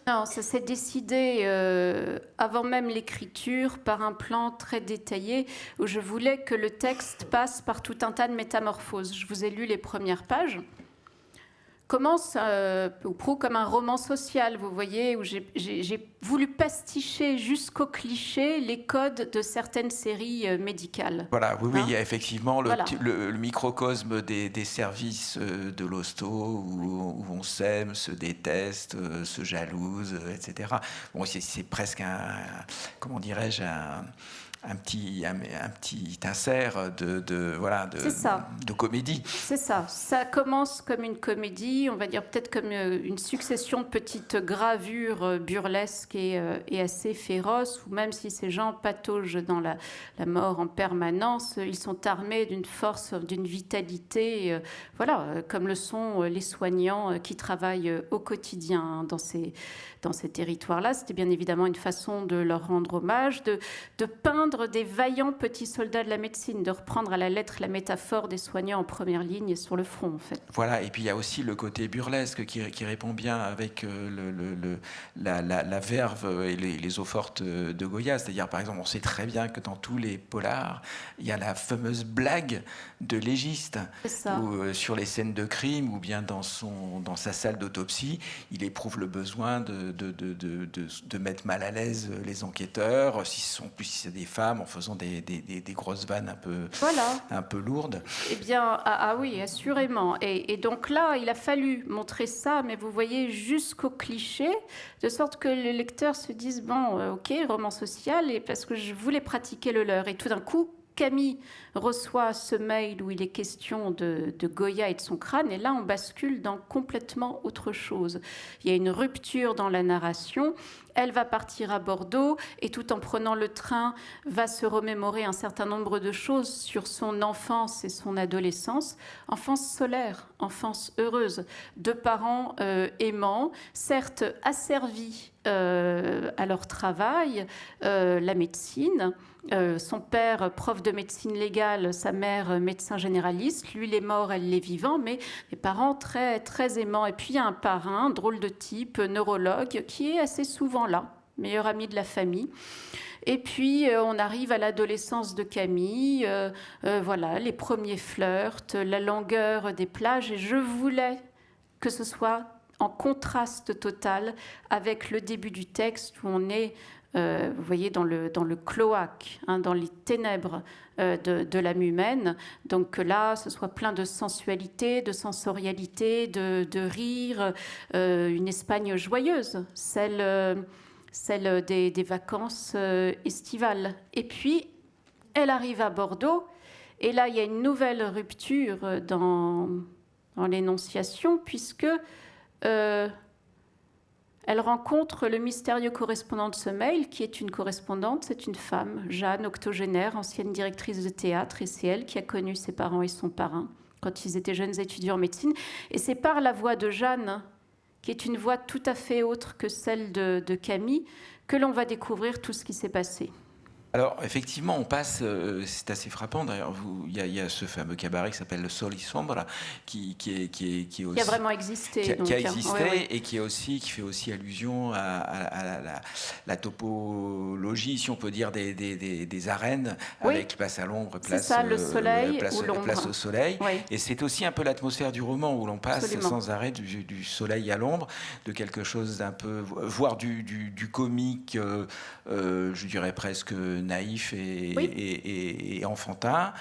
Non, ça s'est décidé avant même l'écriture par un plan très détaillé où je voulais que le texte passe par tout un tas de métamorphoses. Je vous ai lu les premières pages. Commence ou pro comme un roman social, vous voyez, où j'ai voulu pasticher jusqu'au cliché les codes de certaines séries médicales. Voilà, oui, il y a effectivement le microcosme des services de l'hosto où on s'aime, se déteste, se jalouse, etc. Bon, c'est presque comment dirais-je, un petit insert de comédie. C'est ça. Ça commence comme une comédie, on va dire peut-être comme une succession de petites gravures burlesques et assez féroces, où même si ces gens pataugent dans la mort en permanence, ils sont armés d'une force, d'une vitalité, comme le sont les soignants qui travaillent au quotidien dans ces territoires-là. C'était bien évidemment une façon de leur rendre hommage, de peindre des vaillants petits soldats de la médecine, de reprendre à la lettre la métaphore des soignants en première ligne et sur le front, en fait. Voilà, et puis il y a aussi le côté burlesque qui répond bien avec la verve et les eaux fortes de Goya. C'est-à-dire, par exemple, on sait très bien que dans tous les polars, il y a la fameuse blague de légiste, où, sur les scènes de crime ou bien dans sa salle d'autopsie, il éprouve le besoin de mettre mal à l'aise les enquêteurs, si c'est des femmes, en faisant des grosses vannes un peu lourdes. Eh bien, oui, assurément. Et donc là, il a fallu montrer ça, mais vous voyez, jusqu'au cliché, de sorte que le lecteur se dise, ok, roman social, et parce que je voulais pratiquer le leur. Et tout d'un coup, Camille reçoit ce mail où il est question de Goya et de son crâne, et là on bascule dans complètement autre chose. Il y a une rupture dans la narration. Elle va partir à Bordeaux et tout en prenant le train va se remémorer un certain nombre de choses sur son enfance et son adolescence. Enfance solaire, enfance heureuse, de parents aimants, certes asservis à leur travail, la médecine. Son père, prof de médecine légale, sa mère, médecin généraliste. Lui, il est mort, elle est vivant, mais les parents très, très aimants. Et puis, il y a un parrain, drôle de type, neurologue, qui est assez souvent là, meilleur ami de la famille. Et puis, on arrive à l'adolescence de Camille, voilà, les premiers flirts, la longueur des plages. Et je voulais que ce soit en contraste total avec le début du texte où on est... vous voyez, dans le cloaque, hein, dans les ténèbres de l'âme humaine. Donc que là, ce soit plein de sensualité, de sensorialité, de rire, une Espagne joyeuse, celle des vacances estivales. Et puis, elle arrive à Bordeaux, et là, il y a une nouvelle rupture dans l'énonciation, puisque... elle rencontre le mystérieux correspondant de ce mail, qui est une correspondante, c'est une femme, Jeanne, octogénaire, ancienne directrice de théâtre, et c'est elle qui a connu ses parents et son parrain quand ils étaient jeunes étudiants en médecine. Et c'est par la voix de Jeanne, qui est une voix tout à fait autre que celle de Camille, que l'on va découvrir tout ce qui s'est passé. Alors, effectivement, on passe, c'est assez frappant, d'ailleurs, il y a ce fameux cabaret qui s'appelle le Sol y Sombra, qui aussi... Qui a vraiment existé. Qui a existé, ouais. Et qui fait aussi allusion à la topologie, si on peut dire, des arènes, oui. Avec place à l'ombre, place, le soleil place au soleil. Oui. Et c'est aussi un peu l'atmosphère du roman, où l'on passe Absolument. Sans arrêt du soleil à l'ombre, de quelque chose d'un peu, voire du comique, je dirais presque naïf et enfantin,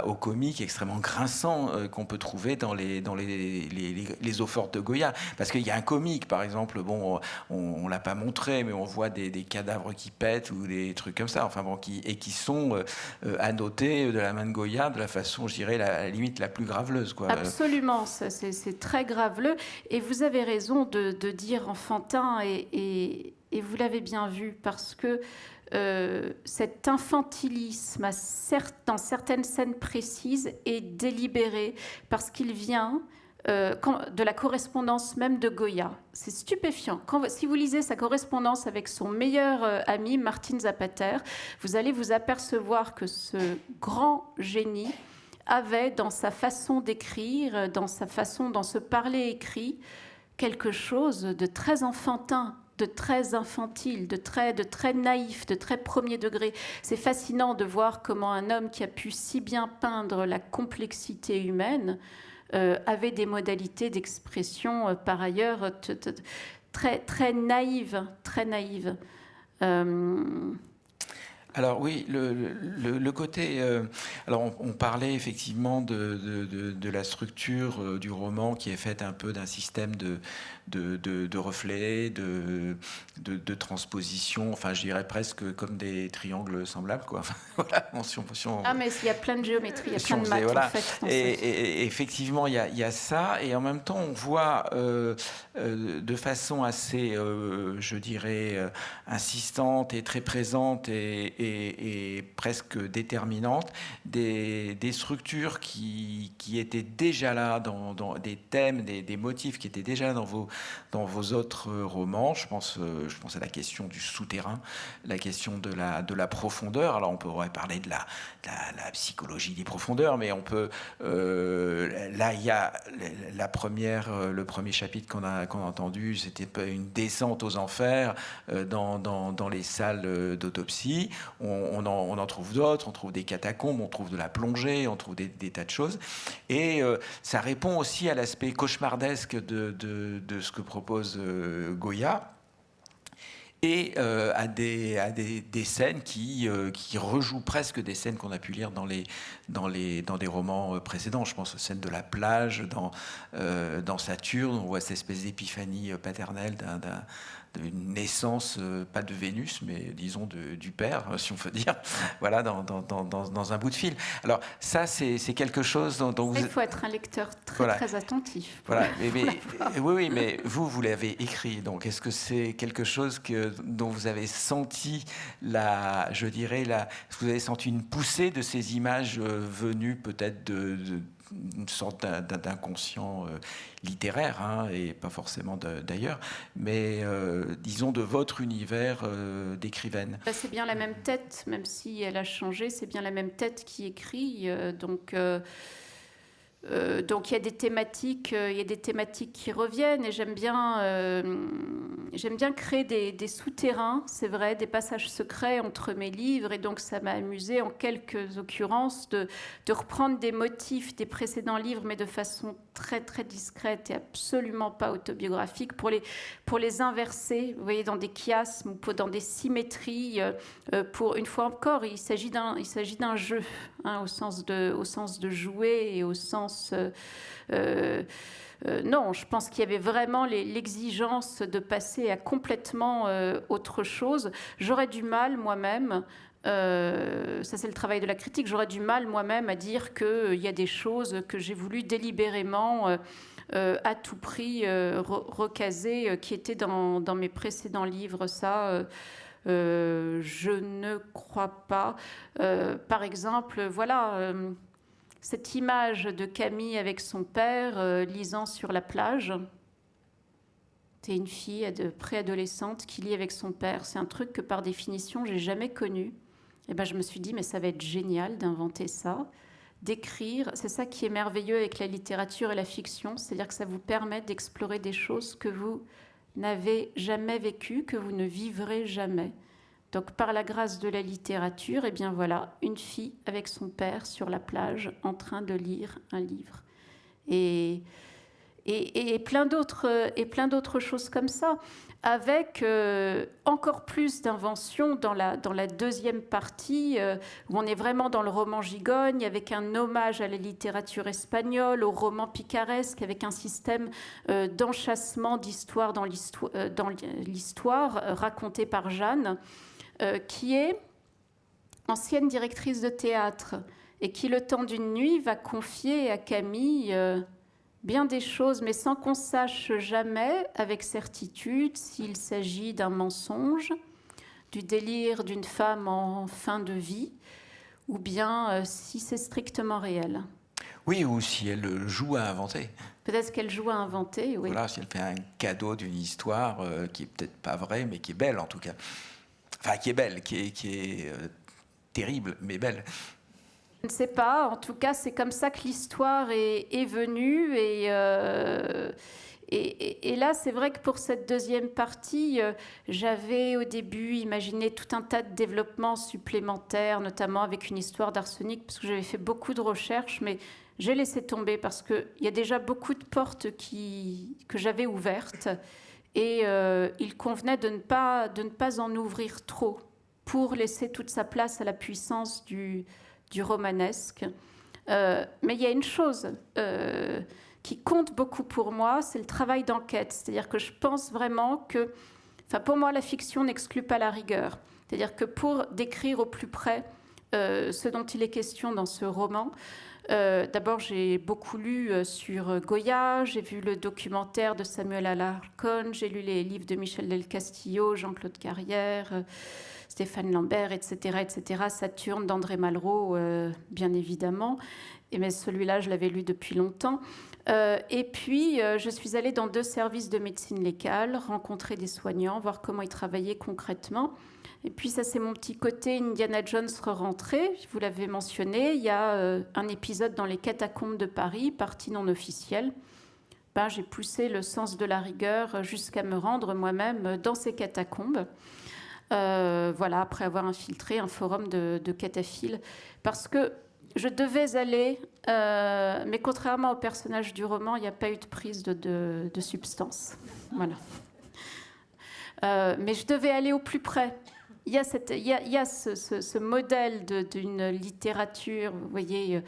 au comique extrêmement grinçant qu'on peut trouver dans les eaux fortes de Goya. Parce qu'il y a un comique, par exemple, bon, on l'a pas montré, mais on voit des cadavres qui pètent ou des trucs comme ça, enfin bon, qui sont annotés de la main de Goya de la façon, je dirais, à la limite la plus graveleuse, quoi. Absolument, c'est très graveleux. Et vous avez raison de dire enfantin, et vous l'avez bien vu, parce que cet infantilisme, dans certaines scènes précises, est délibéré parce qu'il vient de la correspondance même de Goya. C'est stupéfiant. Si vous lisez sa correspondance avec son meilleur ami, Martin Zapater, vous allez vous apercevoir que ce grand génie avait, dans sa façon d'écrire, dans ce parler écrit, quelque chose de très enfantin, de très infantile, de très naïf, de très premier degré. C'est fascinant de voir comment un homme qui a pu si bien peindre la complexité humaine avait des modalités d'expression par ailleurs très naïves, très naïves. Alors oui, le côté... alors on parlait effectivement de la structure du roman qui est faite un peu d'un système de reflets, de transposition, enfin je dirais presque comme des triangles semblables, quoi. Enfin, voilà, Ah mais il y a plein de géométrie, il y a plein de maths, voilà. En fait. Et effectivement, il y a ça, et en même temps on voit de façon assez, je dirais, insistante et très présente et presque déterminante, des structures qui étaient déjà là, dans des thèmes, des motifs qui étaient déjà là dans vos autres romans. Je pense à la question du souterrain, la question de la profondeur. Alors on pourrait parler de la psychologie des profondeurs, mais on peut... là, il y a le premier chapitre qu'on a entendu, c'était une descente aux enfers dans les salles d'autopsie. On en trouve d'autres, on trouve des catacombes, on trouve de la plongée, on trouve des tas de choses. Et ça répond aussi à l'aspect cauchemardesque de ce que propose Goya. et à des scènes qui rejouent presque des scènes qu'on a pu lire dans des romans précédents. Je pense aux scènes de la plage, dans Saturne, on voit cette espèce d'épiphanie paternelle d'une naissance, pas de Vénus, mais disons du père, si on peut dire, voilà, dans un bout de fil. Alors ça, c'est quelque chose dont vous... Il faut être un lecteur très attentif. Voilà, oui, mais vous l'avez écrit, donc est-ce que c'est quelque chose dont vous avez senti est-ce que vous avez senti une poussée de ces images venues peut-être d'une sorte d'inconscient littéraire, hein, et pas forcément d'ailleurs, mais disons de votre univers d'écrivaine. C'est bien la même tête, même si elle a changé, c'est bien la même tête qui écrit, donc il y a des thématiques, qui reviennent, et j'aime bien créer des souterrains, c'est vrai, des passages secrets entre mes livres, et donc ça m'a amusé en quelques occurrences de reprendre des motifs des précédents livres, mais de façon très très discrète et absolument pas autobiographique, pour les inverser, vous voyez, dans des chiasmes ou dans des symétries. Pour une fois encore, il s'agit d'un jeu, hein, au sens de jouer et au sens non, je pense qu'il y avait vraiment l'exigence de passer à complètement autre chose. J'aurais du mal moi-même, ça c'est le travail de la critique, j'aurais du mal moi-même à dire qu'il y a des choses que j'ai voulu délibérément à tout prix recaser, qui étaient dans mes précédents livres. Ça, je ne crois pas. Par exemple, voilà... cette image de Camille avec son père lisant sur la plage. C'est une fille préadolescente qui lit avec son père. C'est un truc que par définition, j'ai jamais connu. Et ben, je me suis dit, mais ça va être génial d'inventer ça, d'écrire. C'est ça qui est merveilleux avec la littérature et la fiction, c'est-à-dire que ça vous permet d'explorer des choses que vous n'avez jamais vécues, que vous ne vivrez jamais. Donc, par la grâce de la littérature, eh bien voilà, une fille avec son père sur la plage en train de lire un livre. Et plein d'autres choses comme ça, avec encore plus d'invention dans la deuxième partie, où on est vraiment dans le roman gigogne, avec un hommage à la littérature espagnole, au roman picaresque, avec un système d'enchâssement d'histoire dans l'histoire racontée par Jeanne, qui est ancienne directrice de théâtre et qui, le temps d'une nuit, va confier à Camille bien des choses, mais sans qu'on sache jamais avec certitude s'il s'agit d'un mensonge, du délire d'une femme en fin de vie, ou bien si c'est strictement réel. Oui, ou si elle joue à inventer. Peut-être qu'elle joue à inventer, oui. Voilà, si elle fait un cadeau d'une histoire qui est peut-être pas vraie, mais qui est belle en tout cas. Enfin, qui est belle, qui est terrible, mais belle. Je ne sais pas. En tout cas, c'est comme ça que l'histoire est venue. Et là, c'est vrai que pour cette deuxième partie, j'avais au début imaginé tout un tas de développements supplémentaires, notamment avec une histoire d'arsenic, parce que j'avais fait beaucoup de recherches, mais j'ai laissé tomber parce qu'il y a déjà beaucoup de portes que j'avais ouvertes. Et il convenait de ne pas en ouvrir trop pour laisser toute sa place à la puissance du romanesque. Mais il y a une chose qui compte beaucoup pour moi, c'est le travail d'enquête. C'est-à-dire que je pense vraiment que... pour moi, la fiction n'exclut pas la rigueur. C'est-à-dire que pour décrire au plus près ce dont il est question dans ce roman... D'abord, j'ai beaucoup lu sur Goya, j'ai vu le documentaire de Samuel Alarcón, j'ai lu les livres de Michel del Castillo, Jean-Claude Carrière, Stéphane Lambert, etc., Saturne d'André Malraux, bien évidemment. Mais celui-là, je l'avais lu depuis longtemps. Et puis, je suis allée dans 2 services de médecine légale, rencontrer des soignants, voir comment ils travaillaient concrètement. Et puis ça, c'est mon petit côté Indiana Jones re-rentré. Vous l'avez mentionné, il y a un épisode dans les catacombes de Paris, partie non officielle. J'ai poussé le sens de la rigueur jusqu'à me rendre moi-même dans ces catacombes. Voilà, après avoir infiltré un forum de cataphiles. Parce que je devais aller, mais contrairement au personnage du roman, il n'y a pas eu de prise de substance. Voilà. mais je devais aller au plus près. Il y a ce modèle d'une littérature, vous voyez,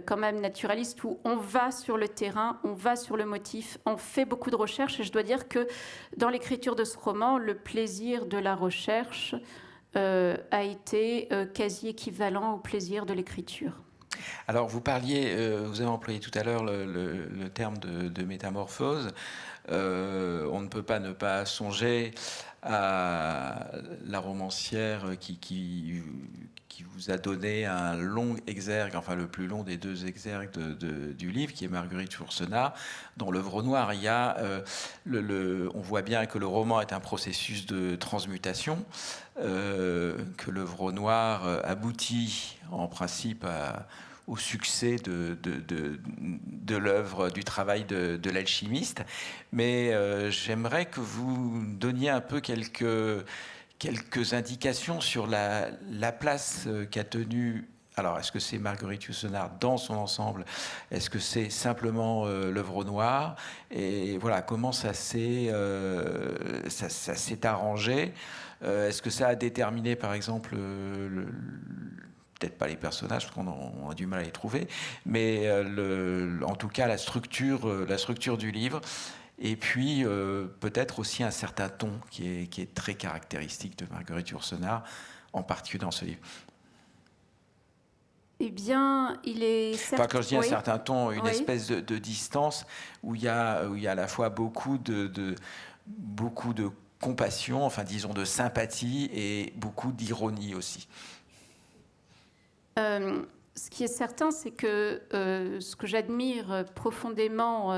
quand même naturaliste, où on va sur le terrain, on va sur le motif, on fait beaucoup de recherches. Et je dois dire que dans l'écriture de ce roman, le plaisir de la recherche a été quasi équivalent au plaisir de l'écriture. Alors, vous avez employé tout à l'heure le terme de métamorphose. On ne peut pas ne pas songer à la romancière qui vous a donné un long exergue, enfin le plus long des 2 exergues du livre, qui est Marguerite Yourcenar. Dans l'œuvre noire, il y a, on voit bien que le roman est un processus de transmutation, que l'œuvre noire aboutit en principe au succès de l'œuvre, du travail de l'alchimiste. Mais j'aimerais que vous donniez un peu quelques indications sur la place qu'a tenue. Alors, est-ce que c'est Marguerite Yourcenar dans son ensemble? Est-ce que c'est simplement l'œuvre noire? Et voilà, comment ça s'est arrangé? Est-ce que ça a déterminé, par exemple, peut-être pas les personnages, parce qu'on a du mal à les trouver, mais en tout cas la structure du livre, et puis peut-être aussi un certain ton qui est très caractéristique de Marguerite Yourcenar, en particulier dans ce livre. Eh bien, il est certain... Enfin, quand je dis un certain ton, une espèce de distance où il y a à la fois beaucoup de compassion, enfin disons de sympathie, et beaucoup d'ironie aussi. Ce qui est certain, c'est que ce que j'admire profondément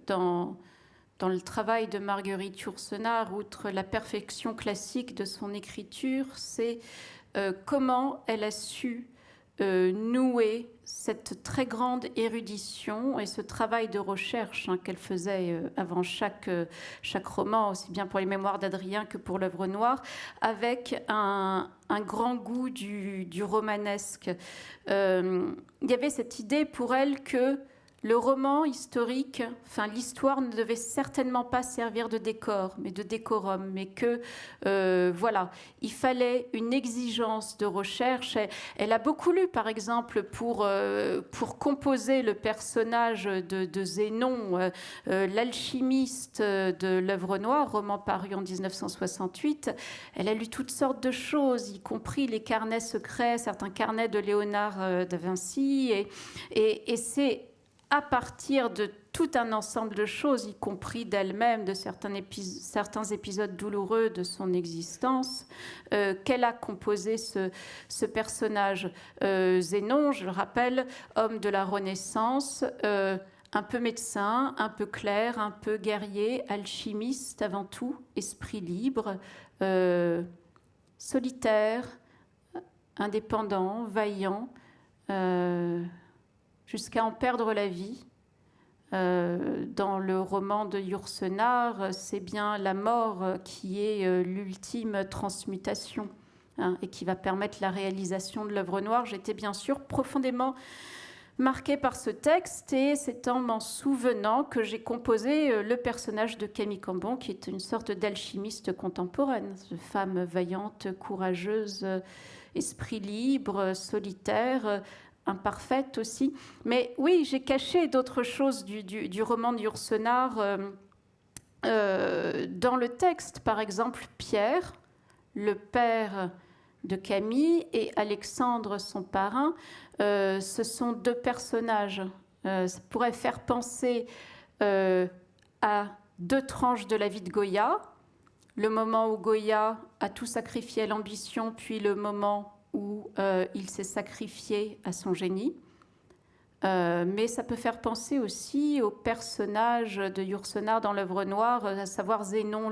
dans le travail de Marguerite Yourcenar, outre la perfection classique de son écriture, c'est comment elle a su nouer cette très grande érudition et ce travail de recherche qu'elle faisait avant chaque roman, aussi bien pour les Mémoires d'Adrien que pour l'œuvre noire, avec un grand goût du romanesque. Il y avait cette idée pour elle que le roman historique, enfin l'histoire ne devait certainement pas servir de décor, mais de décorum, mais que voilà, il fallait une exigence de recherche. Elle a beaucoup lu, par exemple, pour composer le personnage de Zénon, l'alchimiste de l'œuvre noire, roman paru en 1968. Elle a lu toutes sortes de choses, y compris les carnets secrets, certains carnets de Léonard de Vinci, et c'est à partir de tout un ensemble de choses, y compris d'elle-même, de certains épisodes douloureux de son existence, qu'elle a composé ce personnage. Zénon, je le rappelle, homme de la Renaissance, un peu médecin, un peu clerc, un peu guerrier, alchimiste avant tout, esprit libre, solitaire, indépendant, vaillant, jusqu'à en perdre la vie. Dans le roman de Yourcenar, c'est bien la mort qui est l'ultime transmutation, et qui va permettre la réalisation de l'œuvre noire. J'étais bien sûr profondément marquée par ce texte, et c'est en m'en souvenant que j'ai composé le personnage de Camille Cambon, qui est une sorte d'alchimiste contemporaine, une femme vaillante, courageuse, esprit libre, solitaire, imparfaite aussi. Mais oui, j'ai caché d'autres choses du roman de Yourcenar dans le texte. Par exemple, Pierre, le père de Camille, et Alexandre, son parrain, ce sont 2 personnages. Ça pourrait faire penser à 2 tranches de la vie de Goya. Le moment où Goya a tout sacrifié à l'ambition, puis le moment où il s'est sacrifié à son génie. Mais ça peut faire penser aussi au personnage de Yourcenar dans l'œuvre noire, à savoir Zénon,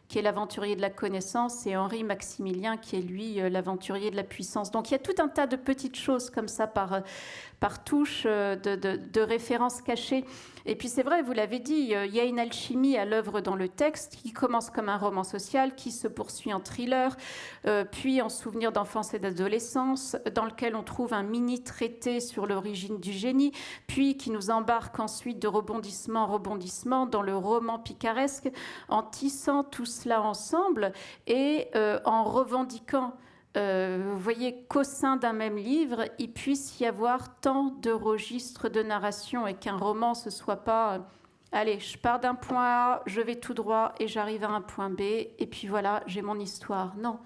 qui est l'aventurier de la connaissance, et Henri Maximilien, qui est lui l'aventurier de la puissance. Donc il y a tout un tas de petites choses comme ça par touche de références cachées. Et puis c'est vrai, vous l'avez dit, il y a une alchimie à l'œuvre dans le texte qui commence comme un roman social, qui se poursuit en thriller, puis en souvenir d'enfance et d'adolescence, dans lequel on trouve un mini-traité sur l'origine du génie, puis qui nous embarque ensuite de rebondissement en rebondissement dans le roman picaresque, en tissant tout cela ensemble et en revendiquant, vous voyez, qu'au sein d'un même livre, il puisse y avoir tant de registres de narration et qu'un roman, ce ne soit pas allez, je pars d'un point A, je vais tout droit et j'arrive à un point B, et puis voilà, j'ai mon histoire. Non.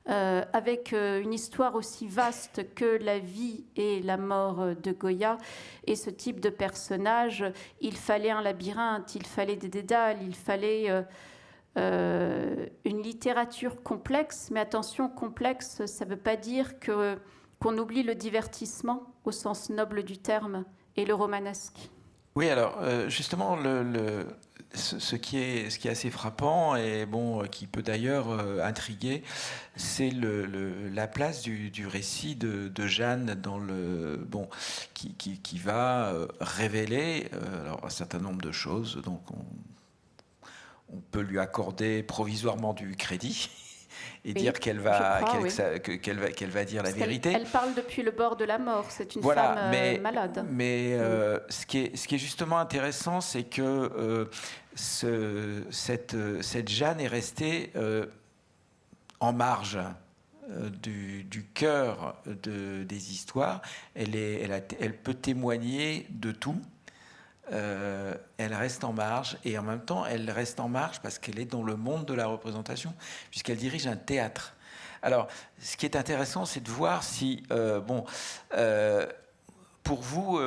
Avec une histoire aussi vaste que la vie et la mort de Goya et ce type de personnage, il fallait un labyrinthe, il fallait des dédales, il fallait une littérature complexe, mais attention, complexe, ça ne veut pas dire qu'on oublie le divertissement au sens noble du terme et le romanesque. Oui, alors justement, ce qui est assez frappant et qui peut d'ailleurs intriguer, c'est la place du récit de Jeanne dans qui va révéler alors, un certain nombre de choses. Donc on peut lui accorder provisoirement du crédit. Et dire qu'elle va dire la vérité. Elle parle depuis le bord de la mort, c'est une femme malade. Mais ce qui est justement intéressant, c'est que cette Jeanne est restée en marge du cœur des histoires. Elle peut témoigner de tout. Elle reste en marge et en même temps elle reste en marge parce qu'elle est dans le monde de la représentation puisqu'elle dirige un théâtre. Alors ce qui est intéressant, c'est de voir si pour vous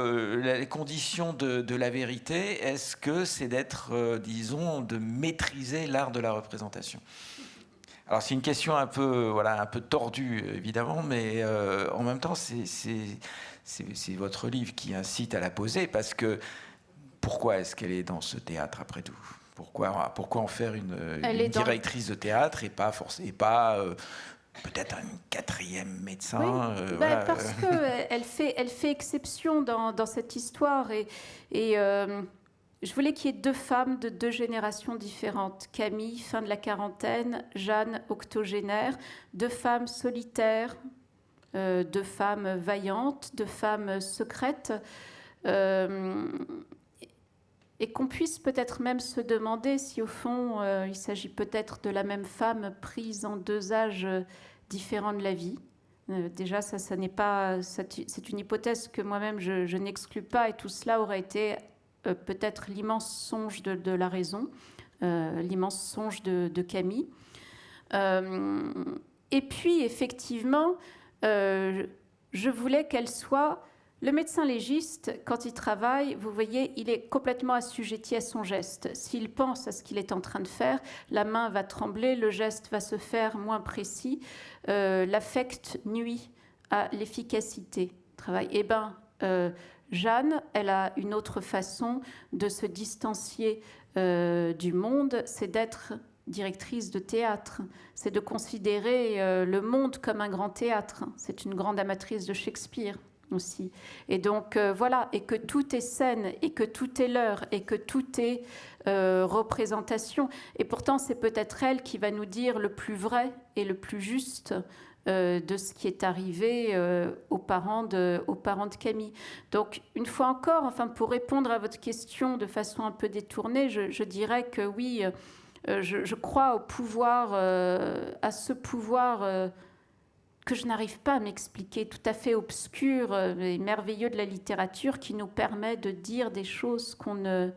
les conditions de la vérité, est-ce que c'est d'être disons de maîtriser l'art de la représentation? Alors c'est une question un peu tordue évidemment, mais en même temps c'est votre livre qui incite à la poser parce que pourquoi est-ce qu'elle est dans ce théâtre après tout? Pourquoi en faire une directrice de théâtre et pas peut-être un quatrième médecin? Oui, parce qu'elle fait exception dans cette histoire et je voulais qu'il y ait deux femmes de deux générations différentes. Camille, fin de la quarantaine, Jeanne, octogénaire, deux femmes solitaires, deux femmes vaillantes, deux femmes secrètes. Et qu'on puisse peut-être même se demander si au fond il s'agit peut-être de la même femme prise en deux âges différents de la vie. Déjà ça n'est pas, c'est une hypothèse que moi-même je n'exclus pas et tout cela aurait été peut-être l'immense songe de la raison, l'immense songe de Camille. Et puis effectivement je voulais qu'elle soit... Le médecin légiste, quand il travaille, vous voyez, il est complètement assujetti à son geste. S'il pense à ce qu'il est en train de faire, la main va trembler, le geste va se faire moins précis. L'affect nuit à l'efficacité du travail. Eh bien, Jeanne, elle a une autre façon de se distancier du monde, c'est d'être directrice de théâtre, c'est de considérer le monde comme un grand théâtre. C'est une grande amatrice de Shakespeare aussi. Et donc voilà, et que tout est scène, et que tout est l'heure, et que tout est représentation. Et pourtant, c'est peut-être elle qui va nous dire le plus vrai et le plus juste de ce qui est arrivé aux parents de Camille. Donc, une fois encore, enfin, pour répondre à votre question de façon un peu détournée, je dirais que oui, je crois au pouvoir, à ce pouvoir que je n'arrive pas à m'expliquer, tout à fait obscur et merveilleux de la littérature, qui nous permet de dire des choses qu'on ne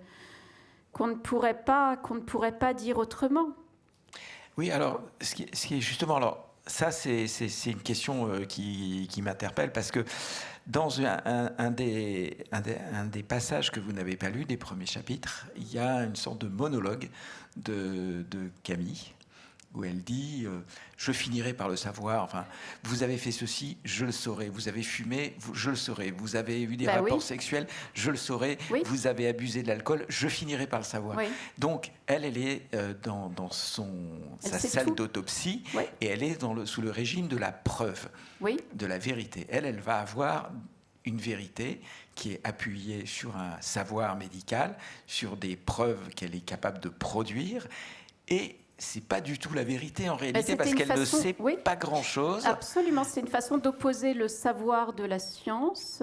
pourrait pas dire autrement. Oui, alors, ce qui est justement... Alors, ça, c'est une question qui m'interpelle, parce que dans un des passages que vous n'avez pas lu, des premiers chapitres, il y a une sorte de monologue de Camille, où elle dit je finirai par le savoir. Enfin, vous avez fait ceci, je le saurai. Vous avez fumé, je le saurai. Vous avez eu des rapports sexuels, je le saurai. Oui. Vous avez abusé de l'alcool, je finirai par le savoir. Oui. Donc, elle est dans sa salle d'autopsie, oui. Et elle est sous le régime de la preuve, oui. De la vérité. Elle va avoir une vérité qui est appuyée sur un savoir médical, sur des preuves qu'elle est capable de produire, et c'est pas du tout la vérité en réalité, parce qu'elle ne sait pas grand-chose. Absolument, c'est une façon d'opposer le savoir de la science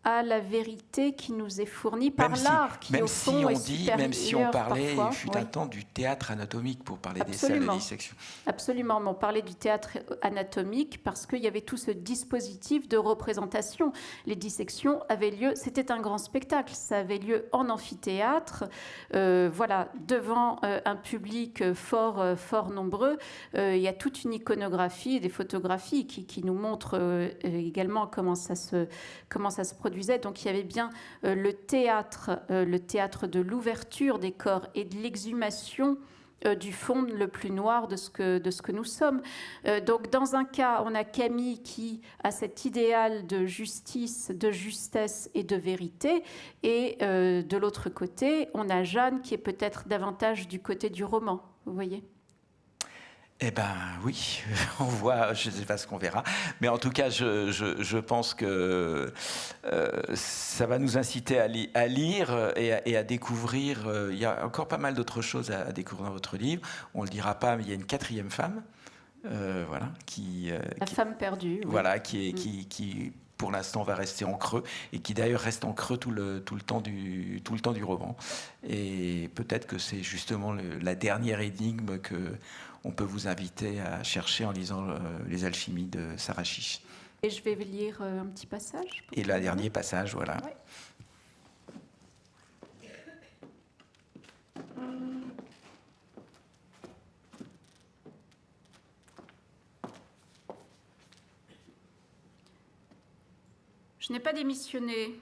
à la vérité qui nous est fournie par l'art, qui au fond est supérieur. Même si on parlait, parfois, il fut un temps du théâtre anatomique pour parler des salles de dissection. Absolument, on parlait du théâtre anatomique parce qu'il y avait tout ce dispositif de représentation. Les dissections avaient lieu, c'était un grand spectacle, ça avait lieu en amphithéâtre, voilà, devant un public fort nombreux. Il y a toute une iconographie et des photographies qui nous montrent également comment ça se produisait. Donc il y avait bien le théâtre de l'ouverture des corps et de l'exhumation du fond le plus noir de ce que nous sommes. Donc dans un cas, on a Camille qui a cet idéal de justice, de justesse et de vérité, et de l'autre côté, on a Jeanne qui est peut-être davantage du côté du roman, vous voyez ? Eh bien oui, on voit, je ne sais pas ce qu'on verra, mais en tout cas, je pense que ça va nous inciter à lire et à découvrir. Il y a encore pas mal d'autres choses à découvrir dans votre livre. On ne le dira pas, mais il y a une 4e femme, voilà, la femme perdue. Oui. Voilà, qui pour l'instant va rester en creux et qui d'ailleurs reste en creux tout le temps du roman. Et peut-être que c'est justement la dernière énigme que on peut vous inviter à chercher en lisant Les Alchimies de Sarah Chiche. Et je vais lire un petit passage. Et le dernier passage, voilà. Ouais. Je n'ai pas démissionné.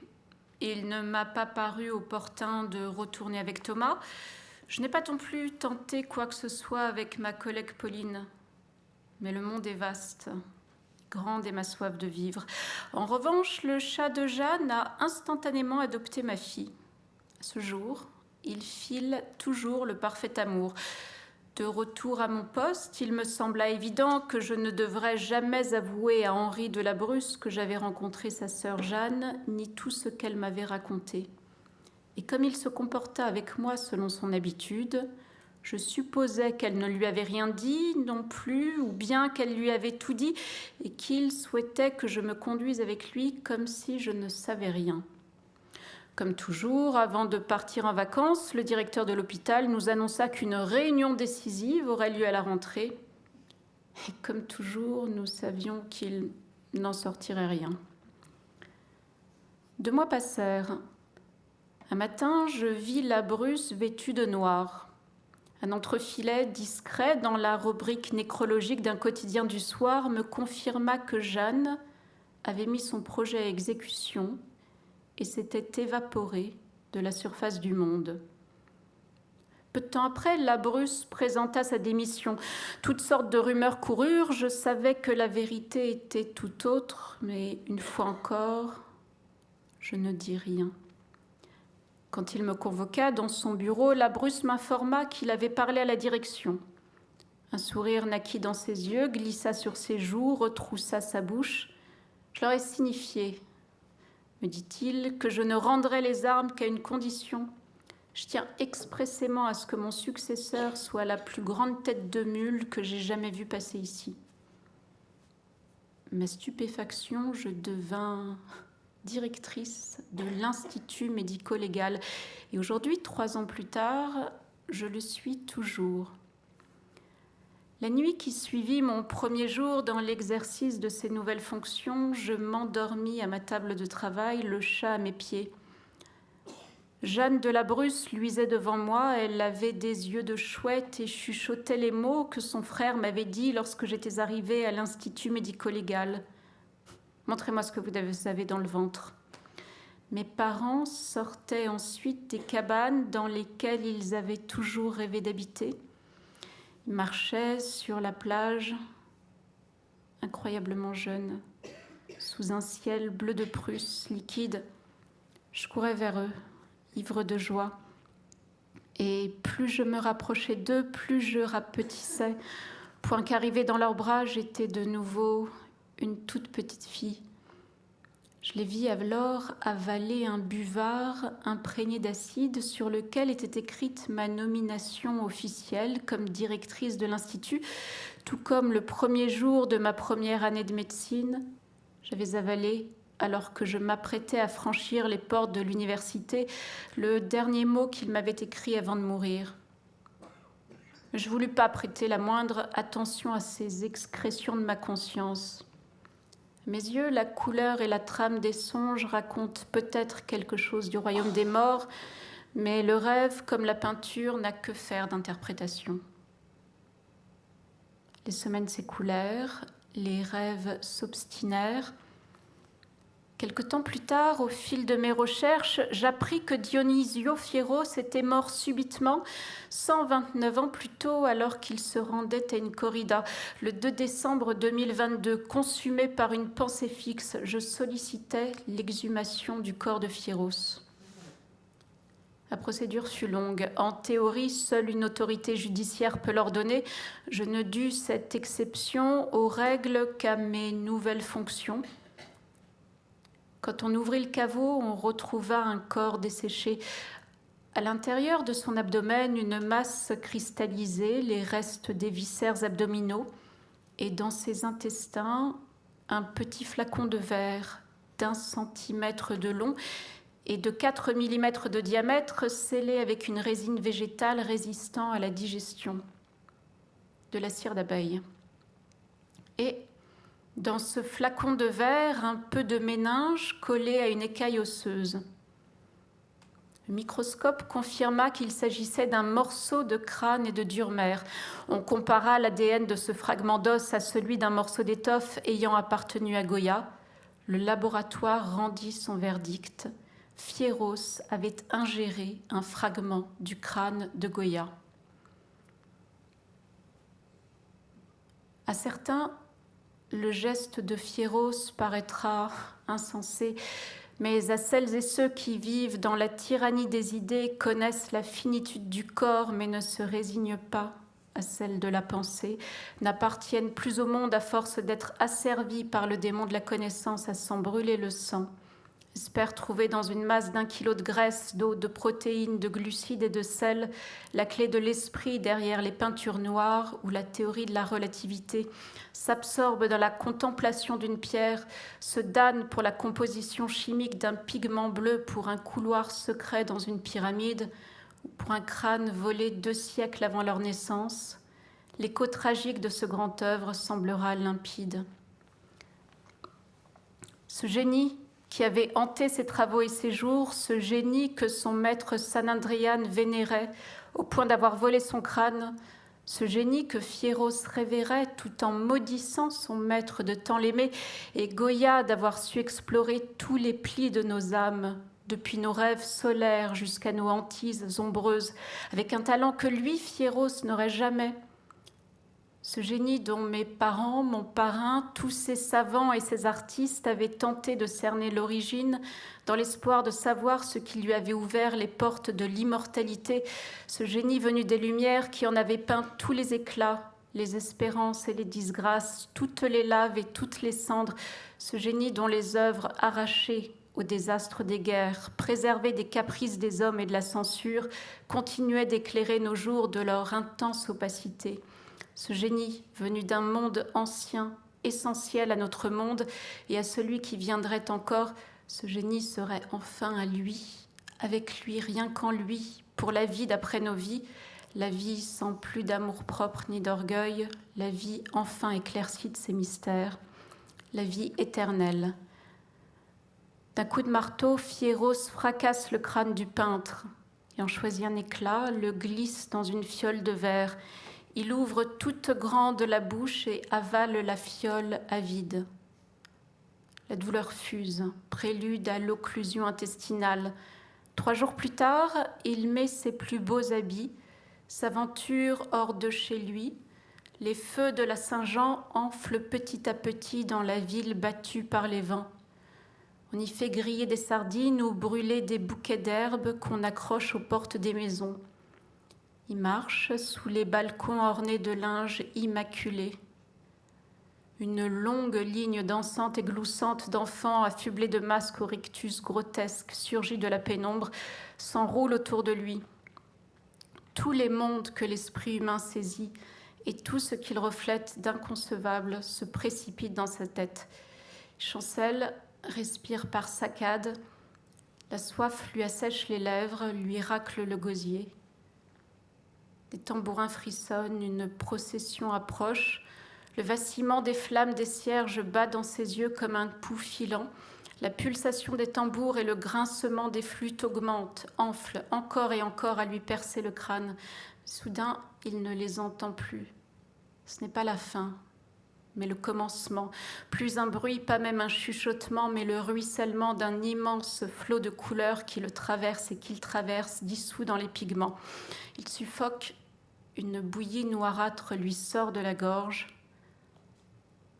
Il ne m'a pas paru opportun de retourner avec Thomas. Je n'ai pas non plus tenté quoi que ce soit avec ma collègue Pauline. Mais le monde est vaste. Grande est ma soif de vivre. En revanche, le chat de Jeanne a instantanément adopté ma fille. À ce jour, il file toujours le parfait amour. De retour à mon poste, il me sembla évident que je ne devrais jamais avouer à Henri de la Bruce que j'avais rencontré sa sœur Jeanne, ni tout ce qu'elle m'avait raconté. Et comme il se comporta avec moi selon son habitude, je supposais qu'elle ne lui avait rien dit non plus, ou bien qu'elle lui avait tout dit, et qu'il souhaitait que je me conduise avec lui comme si je ne savais rien. Comme toujours, avant de partir en vacances, le directeur de l'hôpital nous annonça qu'une réunion décisive aurait lieu à la rentrée. Et comme toujours, nous savions qu'il n'en sortirait rien. 2 mois passèrent. Un matin, je vis la Bruce vêtue de noir. Un entrefilet discret dans la rubrique nécrologique d'un quotidien du soir me confirma que Jeanne avait mis son projet à exécution et s'était évaporée de la surface du monde. Peu de temps après, la Bruce présenta sa démission. Toutes sortes de rumeurs coururent. Je savais que la vérité était tout autre, mais une fois encore, je ne dis rien. Quand il me convoqua dans son bureau, la Bruce m'informa qu'il avait parlé à la direction. Un sourire naquit dans ses yeux, glissa sur ses joues, retroussa sa bouche. Je leur ai signifié, me dit-il, que je ne rendrais les armes qu'à une condition. Je tiens expressément à ce que mon successeur soit la plus grande tête de mule que j'ai jamais vue passer ici. Ma stupéfaction, je devins directrice de l'Institut médico-légal. Et aujourd'hui, 3 ans plus tard, je le suis toujours. La nuit qui suivit mon premier jour dans l'exercice de ces nouvelles fonctions, je m'endormis à ma table de travail, le chat à mes pieds. Jeanne de la Bruce luisait devant moi, elle avait des yeux de chouette et chuchotait les mots que son frère m'avait dit lorsque j'étais arrivée à l'Institut médico-légal. Montrez-moi ce que vous avez dans le ventre. Mes parents sortaient ensuite des cabanes dans lesquelles ils avaient toujours rêvé d'habiter. Ils marchaient sur la plage, incroyablement jeunes, sous un ciel bleu de Prusse, liquide. Je courais vers eux, ivre de joie. Et plus je me rapprochais d'eux, plus je rapetissais, point qu'arrivée dans leurs bras, j'étais de nouveau une toute petite fille. Je les vis alors avaler un buvard imprégné d'acide sur lequel était écrite ma nomination officielle comme directrice de l'Institut, tout comme le premier jour de ma première année de médecine, j'avais avalé alors que je m'apprêtais à franchir les portes de l'université, le dernier mot qu'il m'avait écrit avant de mourir. Je ne voulus pas prêter la moindre attention à ces excrétions de ma conscience. À mes yeux, la couleur et la trame des songes racontent peut-être quelque chose du royaume des morts, mais le rêve, comme la peinture, n'a que faire d'interprétation. Les semaines s'écoulèrent, les rêves s'obstinèrent. Quelque temps plus tard, au fil de mes recherches, j'appris que Dionisio Fieros était mort subitement, 129 ans plus tôt, alors qu'il se rendait à une corrida. Le 2 décembre 2022, consumé par une pensée fixe, je sollicitais l'exhumation du corps de Fieros. La procédure fut longue. En théorie, seule une autorité judiciaire peut l'ordonner. Je ne dus cette exception aux règles qu'à mes nouvelles fonctions. Quand on ouvrit le caveau, on retrouva un corps desséché. À l'intérieur de son abdomen, une masse cristallisée, les restes des viscères abdominaux, et dans ses intestins, un petit flacon de verre d'1 centimètre de long et de 4 mm de diamètre, scellé avec une résine végétale résistant à la digestion, de la cire d'abeille. Et dans ce flacon de verre, un peu de méninge collé à une écaille osseuse. Le microscope confirma qu'il s'agissait d'un morceau de crâne et de dure-mère. On compara l'ADN de ce fragment d'os à celui d'un morceau d'étoffe ayant appartenu à Goya. Le laboratoire rendit son verdict. Fieros avait ingéré un fragment du crâne de Goya. À certains, le geste de Fieros paraîtra insensé, mais à celles et ceux qui vivent dans la tyrannie des idées, connaissent la finitude du corps, mais ne se résignent pas à celle de la pensée, n'appartiennent plus au monde à force d'être asservis par le démon de la connaissance à s'en brûler le sang, espèrent trouver dans une masse d'1 kilo de graisse, d'eau, de protéines, de glucides et de sel la clé de l'esprit derrière les peintures noires où la théorie de la relativité s'absorbe dans la contemplation d'une pierre, se damne pour la composition chimique d'un pigment bleu pour un couloir secret dans une pyramide ou pour un crâne volé 2 siècles avant leur naissance. L'écho tragique de ce grand œuvre semblera limpide. Ce génie qui avait hanté ses travaux et ses jours, ce génie que son maître Sanandrian vénérait au point d'avoir volé son crâne, ce génie que Fieros révérait tout en maudissant son maître de tant l'aimer et Goya d'avoir su explorer tous les plis de nos âmes, depuis nos rêves solaires jusqu'à nos hantises ombreuses, avec un talent que lui, Fieros, n'aurait jamais. Ce génie dont mes parents, mon parrain, tous ces savants et ces artistes avaient tenté de cerner l'origine dans l'espoir de savoir ce qui lui avait ouvert les portes de l'immortalité, ce génie venu des Lumières qui en avait peint tous les éclats, les espérances et les disgrâces, toutes les laves et toutes les cendres, ce génie dont les œuvres arrachées au désastre des guerres, préservées des caprices des hommes et de la censure, continuaient d'éclairer nos jours de leur intense opacité. Ce génie venu d'un monde ancien, essentiel à notre monde et à celui qui viendrait encore, ce génie serait enfin à lui, avec lui, rien qu'en lui, pour la vie d'après nos vies, la vie sans plus d'amour-propre ni d'orgueil, la vie enfin éclaircie de ses mystères, la vie éternelle. D'un coup de marteau, Fieros fracasse le crâne du peintre et en choisit un éclat, le glisse dans une fiole de verre. Il ouvre toute grande la bouche et avale la fiole avide. La douleur fuse, prélude à l'occlusion intestinale. 3 jours plus tard, il met ses plus beaux habits, s'aventure hors de chez lui. Les feux de la Saint-Jean enflent petit à petit dans la ville battue par les vents. On y fait griller des sardines ou brûler des bouquets d'herbes qu'on accroche aux portes des maisons. Il marche sous les balcons ornés de linge immaculé. Une longue ligne dansante et gloussante d'enfants affublés de masques au rictus grotesque surgit de la pénombre, s'enroule autour de lui. Tous les mondes que l'esprit humain saisit et tout ce qu'il reflète d'inconcevable se précipite dans sa tête. Il chancelle respire par saccades. La soif lui assèche les lèvres, lui racle le gosier. Des tambourins frissonnent, une procession approche. Le vacillement des flammes des cierges bat dans ses yeux comme un pouls filant. La pulsation des tambours et le grincement des flûtes augmentent, enflent encore et encore à lui percer le crâne. Soudain, il ne les entend plus. Ce n'est pas la fin, mais le commencement. Plus un bruit, pas même un chuchotement, mais le ruissellement d'un immense flot de couleurs qui le traverse et qu'il traverse, dissous dans les pigments. Il suffoque, une bouillie noirâtre lui sort de la gorge.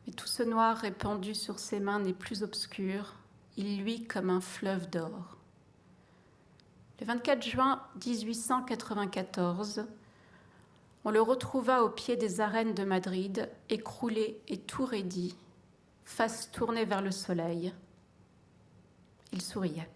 Mais tout ce noir répandu sur ses mains n'est plus obscur. Il luit comme un fleuve d'or. Le 24 juin 1894, on le retrouva au pied des arènes de Madrid, écroulé et tout raidi, face tournée vers le soleil. Il souriait.